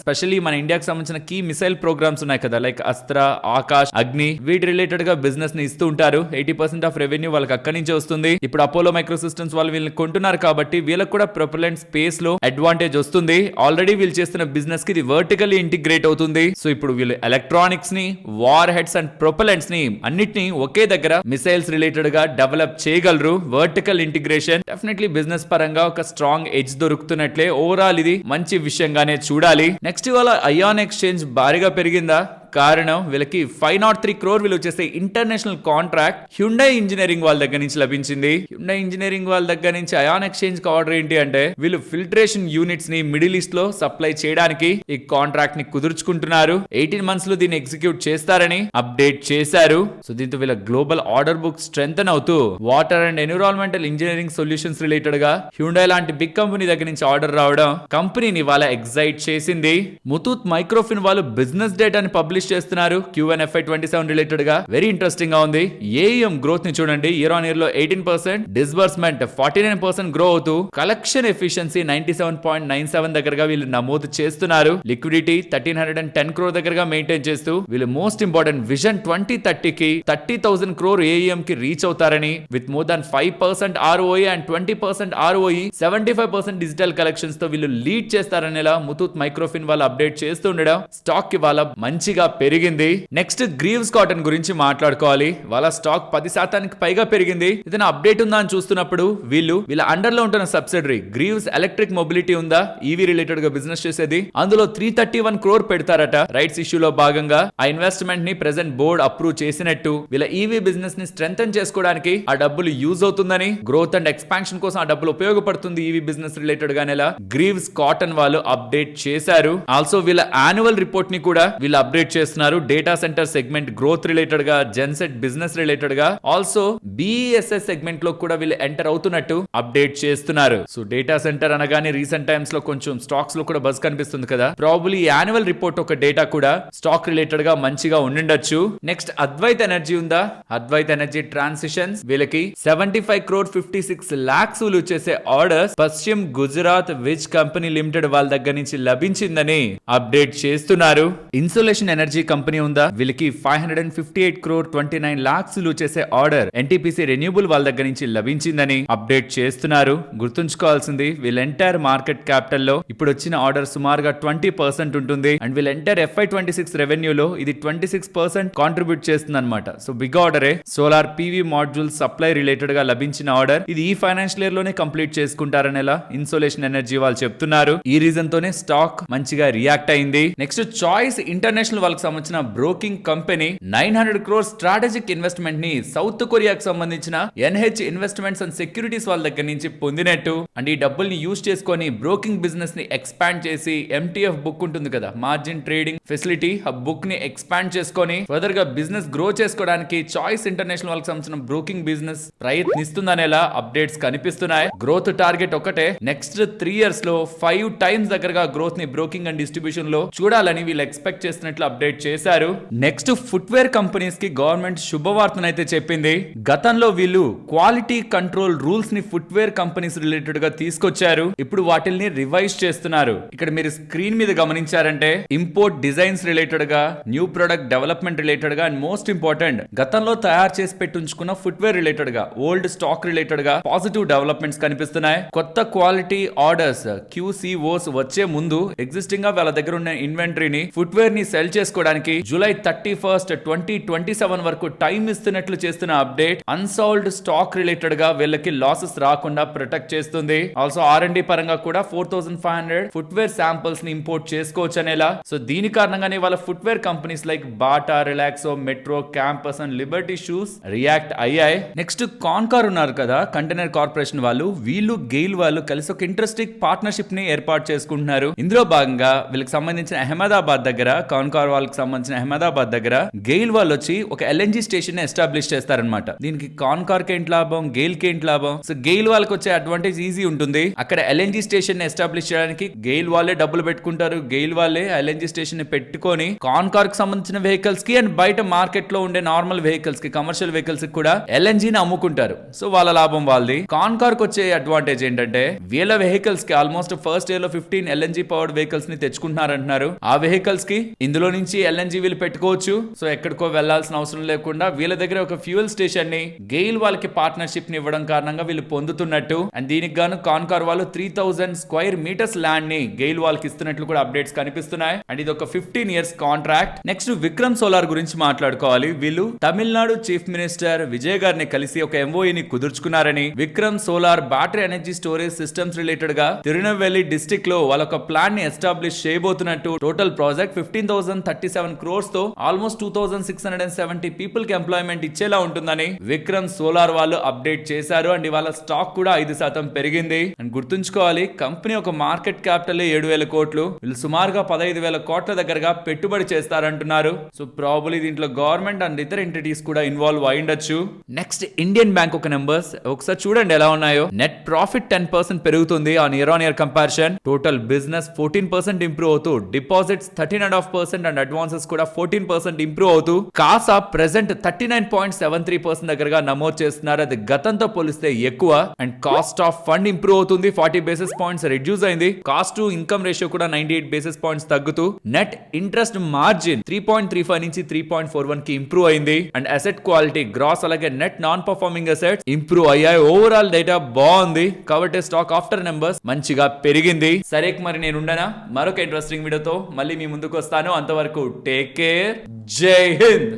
స్పెషల్లీ మన ఇండియాకి సంబంధించిన కీ మిసైల్ ప్రోగ్రామ్స్ ఉన్నాయి కదా, లైక్ అస్త్ర, ఆకాష్, అగ్ని, వీటి రిలేటెడ్ గా బిజినెస్ ని ఇస్తూ ఉంటారు. 80% ఆఫ్ రెవెన్యూ వాళ్ళకి అక్కడి నుంచి వస్తుంది. ఇప్పుడు అపోలో మైక్రో సిస్టమ్స్ వాళ్ళు వీళ్ళని కొంటున్నారు కాబట్టి వీళ్ళకి కూడా ప్రొపెలెంట్ స్పేస్ లో అడ్వాంటేజ్ వస్తుంది. ఆల్రెడీ వీళ్ళు చేస్తున్న బిజినెస్ కి ఇది వర్టికల్లీ ఇంటిగ్రేట్ అవుతుంది. సో ఇప్పుడు వీళ్ళు ఎలక్ట్రానిక్స్ ని, వార్ హెడ్స్ అండ్ ప్రొపెలెంట్స్ ని అన్నిటిని ఒకే దగ్గర మిసైల్స్ రిలేటెడ్ గా డెవలప్ చేయగలరు. వర్టికల్ ఇంటిగ్రేషన్ డెఫినెట్లీ బిజినెస్ పరంగా ఒక స్ట్రాంగ్ ఎడ్జ్ దొరుకుతున్నట్లే. ఓవరాల్ ఇది మంచి విషయంగానే చూడాలి. నెక్స్ట్ ఇవాళ అయాన్ ఎక్స్చేంజ్ భారీగా పెరిగిందా, కారణం వీళ్ళకి 503 crore విలువ చేసే ఇంటర్నేషనల్ కాంట్రాక్ట్ హ్యుండై ఇంజనీరింగ్ వాళ్ళ దగ్గర నుంచి లభించింది. హ్యుండై ఇంజనీరింగ్ వాళ్ళ దగ్గర నుంచి అయాన్ ఎక్స్చేంజ్ కి ఆర్డర్ ఏంటి అంటే వీళ్ళు ఫిల్టరేషన్ యూనిట్స్ ని మిడిల్ ఈస్ట్ లో సప్లై చేయడానికి ఈ కాంట్రాక్ట్ ని కుదుర్చుకుంటున్నారు. 18 months లో దీన్ని ఎగ్జిక్యూట్ చేస్తారని అప్డేట్ చేశారు. సో దీంతో వీళ్ళ గ్లోబల్ ఆర్డర్ బుక్ స్ట్రెంథెన్ అవుతూ water and environmental engineering solutions related గా హ్యుండై లాంటి బిగ్ కంపెనీ దగ్గర నుంచి ఆర్డర్ రావడం కంపెనీని వాళ్ళ ఎగ్జైట్ చేసింది. ముతూత్ మైక్రోఫిన్ వాళ్ళు బిజినెస్ డేటాని పబ్లిష్ చేస్తున్నారు Q1 FY27 రిలేటెడ్ గా. వెరీ ఇంట్రెస్టింగ్ గా ఉంది. ఏఎం గ్రోత్ ని చూడండి, ఇయర్ ఆన్ ఇయర్ లో 18%, డిస్బర్స్మెంట్ 49% గ్రో అవుతూ కలెక్షన్ ఎఫిషియన్సీ 97.97 దగ్గరగా వీళ్ళు నమోదు చేస్తున్నారు. లిక్విడిటీ 1310 crore దగ్గరగా మెయింటైన్ చేస్తూ వీళ్ళు మోస్ట్ ఇంపార్టెంట్ విజన్ 2030 కి 30,000 crore ఏఎం కి రీచ్ అవుతారని with more than 5% ROE and 20% ROE 75% digital collections తో వీళ్ళు లీడ్ చేస్తారనేలా ముతూత్ మైక్రోఫిన్ వాళ్ళు అప్డేట్ చేస్తూ ఉండడం స్టాక్ కి వాళ్ళ మంచిగా పెరిగింది. నెక్స్ట్ గ్రీవ్స్ కాటన్ గురించి మాట్లాడుకోవాలి. వాళ్ళ స్టాక్ 10% పైగా పెరిగింది. ఏదైనా అప్డేట్ ఉందా అని చూస్తున్నప్పుడు వీళ్ళ అండర్ లో ఉంటున్న సబ్సిడరీ గ్రీవ్స్ ఎలక్ట్రిక్ మొబిలిటీ ఉందా, ఈవీ రిలేటెడ్ గా బిజినెస్ చేసేది, అందులో 331 crore పెడతారట రైట్స్ ఇష్యూలో భాగంగా. ఆ ఇన్వెస్ట్మెంట్ ని ప్రెజెంట్ బోర్డ్ అప్రూవ్ చేసినట్టు వీళ్ళ ఈవీ బిజినెస్ ని స్ట్రెంథెన్ చేసుకోవడానికి ఆ డబ్బులు యూజ్ అవుతుందని, గ్రోత్ అండ్ ఎక్స్పాన్షన్ కోసం ఆ డబ్బులు ఉపయోగపడుతుంది ఈవీ బిజినెస్ రిలేటెడ్ గా నెల గ్రీవ్స్ కాటన్ వాళ్ళు అప్డేట్ చేశారు. ఆల్సో వీళ్ళ యాన్యువల్ రిపోర్ట్ ని కూడా వీళ్ళు అప్డేట్ చేస్తున్నారు. Data centre segment growth related గా, జెన్సెట్ బిజినెస్ రిలేటెడ్ గా, ఆల్సో బిఎస్ఎస్ సెగ్మెంట్ లో కూడా వీళ్ళు ఎంటర్ అవుతున్నట్టు అప్డేట్ చేస్తున్నారు. సో డేటా సెంటర్ అనగానే రీసెంట్ టైమ్స్ లో కొంచెం స్టాక్స్ లో కూడా బజ్ కనిపిస్తుంది కదా. ప్రాబబ్లీ యాన్యువల్ రిపోర్ట్ ఒక డేటా కూడా స్టాక్ రిలేటెడ్ గా మంచిగా ఉండిండొచ్చు. నెక్స్ట్ అద్వైత్ ఎనర్జీ ఉందా. అద్వైత్ ఎనర్జీ ట్రాన్సిషన్స్ వీళ్ళకి 75 crore 56 lakhs విలువ చేసే ఆర్డర్స్ పశ్చిమ గుజరాత్ విజ్ కంపెనీ లిమిటెడ్ వాళ్ళ దగ్గర నుంచి లభించిందని అప్డేట్ చేస్తున్నారు. ఇన్సులేషన్ ఎనర్జీ కంపెనీ ఉందా. వీళ్ళకి 558 crore 29 lakhs విలువ చేసే ఆర్డర్ ఎన్టీపీసీ రెన్యూబుల్ వాళ్ళ దగ్గర నుంచి లభించిందని అప్డేట్ చేస్తున్నారు. గుర్తుంచుకోవాల్సింది వీళ్ళ ఎంటైర్ మార్కెట్ క్యాపిటల్ లో ఇప్పుడు వచ్చిన ఆర్డర్ సుమారుగా 20% ఉంటుంది. అండ్ వీళ్ళ ఎంటైర్ FY26 రెవెన్యూలో ఇది 26% కాంట్రిబ్యూట్ చేస్తుంది అనమాట. సో బిగ్ ఆర్డరే. Solar PV module supply related గా లభించిన ఆర్డర్ ఇది ఈ ఫైనాన్షియల్ ఇయర్ లోనే కంప్లీట్ చేసుకుంటారనేలా ఇన్సోలేషన్ ఎనర్జీ వాళ్ళు చెప్తున్నారు. ఈ రీజన్ తోనే స్టాక్ మంచిగా రియాక్ట్ అయింది. నెక్స్ట్ చాయిస్ ఇంటర్నేషనల్ వాళ్ళకి సంబంధించిన broking company 900 crore strategic investment ని సౌత్ కొరియాకి సంబంధించిన NH ఇన్వెస్ట్మెంట్స్ అండ్ సెక్యూరిటీస్ వాళ్ళ దగ్గర నుంచి పొందినట్టు. అండ్ ఈ డబ్బుల్ని యూజ్ చేసుకొని బ్రోకింగ్ బిజినెస్ ని ఎక్స్పాండ్ చేసి MTF బుక్ ఉంటుంది కదా, మార్జిన్ ట్రేడింగ్ ఫెసిలిటీ, ఆ బుక్ ని ఎక్స్పాండ్ చేసుకొని ఫర్దర్ గా బిజినెస్ గ్రో చేసుకోవడానికి చాయిస్ ఇంటర్నేషనల్ వాళ్ళకి సంబంధించిన బ్రోకింగ్ బిజినెస్ ప్రయత్నిస్తుందనేలా అప్డేట్స్ కనిపిస్తున్నాయి. గ్రోత్ టార్గెట్ ఒకటే, నెక్స్ట్ 3 years లో 5 times దగ్గరగా గ్రోత్ ని బ్రోకింగ్ అండ్ డిస్ట్రిబ్యూషన్ లో చూడాలని వీళ్ళు ఎక్స్పెక్ట్ చేస్తున్నట్లు అప్డేట్ చేశారు. నెక్స్ట్ ఫుట్వేర్ కంపెనీస్ కి గవర్నమెంట్ శుభవార్తనైతే చెప్పింది. గతంలో వీళ్ళు క్వాలిటీ కంట్రోల్ రూల్స్ ని ఫుట్వేర్ కంపెనీస్ రిలేటెడ్ గా తీసుకొచ్చారు. ఇప్పుడు వాటిల్ని రివైజ్ చేస్తున్నారు. ఇక్కడ మీరు స్క్రీన్ మీద గమనించారంటే ఇంపోర్ట్ డిజైన్స్ రిలేటెడ్ గా, న్యూ ప్రొడక్ట్ డెవలప్మెంట్ రిలేటెడ్ గా, అండ్ మోస్ట్ ఇంపార్టెంట్ గతంలో తయారు చేసి పెట్టుంచుకున్న ఫుట్వేర్ రిలేటెడ్ గా, ఓల్డ్ స్టాక్ రిలేటెడ్ గా పాజిటివ్ డెవలప్మెంట్స్ కనిపిస్తున్నాయి. కొత్త క్వాలిటీ ఆర్డర్స్ QCOs వచ్చే ముందు ఎగ్జిస్టింగ్ గా వాళ్ళ దగ్గర ఉన్న ఇన్వెంటరీని ఫుట్వేర్ ని సెల్ చేసుకోవడానికి July 31st 2027 వరకు టైం ఇస్తున్నట్లు చేస్తున్న అప్డేట్ అన్సాల్వ్డ్ స్టాక్ రిలేటెడ్ గా వీళ్ళకి లాసెస్ రాకుండా ప్రొటెక్ట్ చేస్తుంది. ఆల్సో R&D పరంగా కూడా 4500 ఫుట్వేర్ శాంపిల్స్ ని ఇంపోర్ట్ చేసుకోవచ్చు అనేలా. సో దీని కారణంగానే వాళ్ళ footwear companies like Bata, Relaxo, metro, campus and Liberty shoes react అయ్యాయి. నెక్స్ట్ కాన్కార్ ఉన్నారు కదా, కంటైనర్ కార్పొరేషన్ వాళ్ళు, వీళ్ళు గెయిల్ వాళ్ళు కలిసి ఒక ఇంట్రెస్టింగ్ పార్ట్నర్షిప్ ని ఏర్పాటు చేసుకుంటున్నారు. ఇందులో భాగంగా వీళ్ళకి సంబంధించిన అహ్మదాబాద్ దగ్గర, కాన్కార్ వాళ్ళకి సంబంధించిన అహ్మదాబాద్ దగ్గర గెయిల్ వాళ్ళు వచ్చి ఒక LNG స్టేషన్ ని ఎస్టాబ్లిష్ చేస్తారనమాట. దీనికి కాన్కార్ కి ఏంటి లాభం, గెయిల్ కి ఏంటి లాభం? సో గెయిల్ వాళ్ళకి వచ్చే అడ్వాంటేజ్ ఈజీ ఉంటుంది. అక్కడ LNG స్టేషన్ ని ఎస్టాబ్లిష్ చేయడానికి గెయిల్ వాళ్ళే డబ్బులు పెట్టుకుంటారు. గెయిల్ వాళ్ళే LNG స్టేషన్ ని పెట్టుకొని కాన్కార్ కి సంబంధించిన వెహికల్స్ కి అండ్ బయట మార్కెట్ లో ఉండే నార్మల్ వెహికల్స్ కి, కమర్షియల్ వెహికల్స్ కి కూడా LNG ని అమ్ముకుంటారు. సో వాళ్ళ లాభం వాళ్ళది. కాన్కార్ కి వచ్చే అడ్వాంటేజ్ ఏంటంటే వీళ్ళ వెహికల్స్ కి ఆల్మోస్ట్ ఫస్ట్ ఇయర్ లో 15 LNG పవర్డ్ వెహికల్స్ ని తెచ్చుకుంటున్నారంటున్నారు. ఆ వెహికల్స్ కి ఇందులో నుంచి LNG వీళ్ళు పెట్టుకోవచ్చు. సో ఎక్కడికో వెళ్లాల్సిన అవసరం లేకుండా వీళ్ళ దగ్గర ఒక ఫ్యూయల్ స్టేషన్ ని గెయిల్ వాళ్ళకి పార్ట్నర్షిప్ ని ఇవ్వడం కారణంగా వీళ్ళు పొందుతున్నట్టు. అండ్ దీనికి గాను కాన్కార్ వాళ్ళు 3000 square meters ల్యాండ్ ని గెయిల్ వాళ్ళకి ఇస్తున్నట్లు కూడా అప్డేట్స్ కనిపిస్తున్నాయి. అండ్ ఇది ఒక 15 years contract. Next Vikram solar గురించి మాట్లాడుకోవాలి. వీళ్ళు తమిళనాడు చీఫ్ మినిస్టర్ విజయ్ గారిని కలిసి ఒక MOE ని కుదుర్చుకున్నారని, Vikram solar battery energy storage systems related గా తిరునెల్వేలి డిస్ట్రిక్ట్ లో వాళ్ళ ఒక ప్లాన్ ని ఎస్టాబ్లిష్ చేయబోతున్నట్టు. టోటల్ ప్రాజెక్ట్ 15,030 37 crores తో ఆల్మోస్ట్ 2670 పీపుల్ కి ఎంప్లాయ్మెంట్ ఇచ్చేలా ఉంటుందని విక్రమ్ సోలార్ వాళ్ళు అప్డేట్ చేశారు. అండ్ ఇవాళ స్టాక్ కూడా 5% పెరిగింది. అండ్ గుర్తుంచుకోవాలి, కంపెనీ ఒక మార్కెట్ క్యాపిటల్ 7,000 కోట్లు, వీళ్ళు సుమారుగా 15,000 కోట్ల దగ్గరగా పెట్టుబడి చేస్తారంటున్నారు. సో ప్రాబబ్లీ దీంట్లో గవర్నమెంట్ అండ్ ఇతర ఎంటిటీస్ కూడా ఇన్వాల్వ్ అయ్యిండొచ్చు. నెక్స్ట్ ఇండియన్ బ్యాంక్ ఒక నెంబర్స్ ఒకసారి చూడండి ఎలా ఉన్నాయో. నెట్ ప్రాఫిట్ 10% పెరుగుతుంది on year comparison. Total business 14% improve అవుతూ, డిపాజిట్స్ 13.5% అండ్ అడ్వాన్సెస్ కూడా 14% ఇంప్రూవ్ అవుతూ, కాసా ప్రెసెంట్ 39.73% దగ్గరగా నమోదు చేస్తున్నారు. అది గతంతో పోలిస్తే ఎక్కువ. And cost of fund improve అవుతుంది, 40 బేసిస్ పాయింట్స్ రిడ్యూస్ అయింది. కాస్ట్ టు ఇన్కమ్ రేషియో కూడా 98 బేసిస్ పాయింట్స్ తగ్గుతూ, నెట్ ఇంట్రెస్ట్ మార్జిన్ 3.35 నుంచి 3.41 కి ఇంప్రూవ్ అయింది. అండ్ అసెట్ క్వాలిటీ గ్రాస్ అలాగే net non performing assets improve అయ్యాయి. ఓవరాల్ డేటా బాగుంది కాబట్టి స్టాక్ ఆఫ్టర్ నెంబర్స్ మంచిగా పెరిగింది. సరే మరి నేను ఉండనా, మరొక ఇంట్రెస్టింగ్ వీడియోతో మళ్ళీ మీ ముందుకు వస్తాను. అంతవరకు టేక్ కేర్, జై హింద్.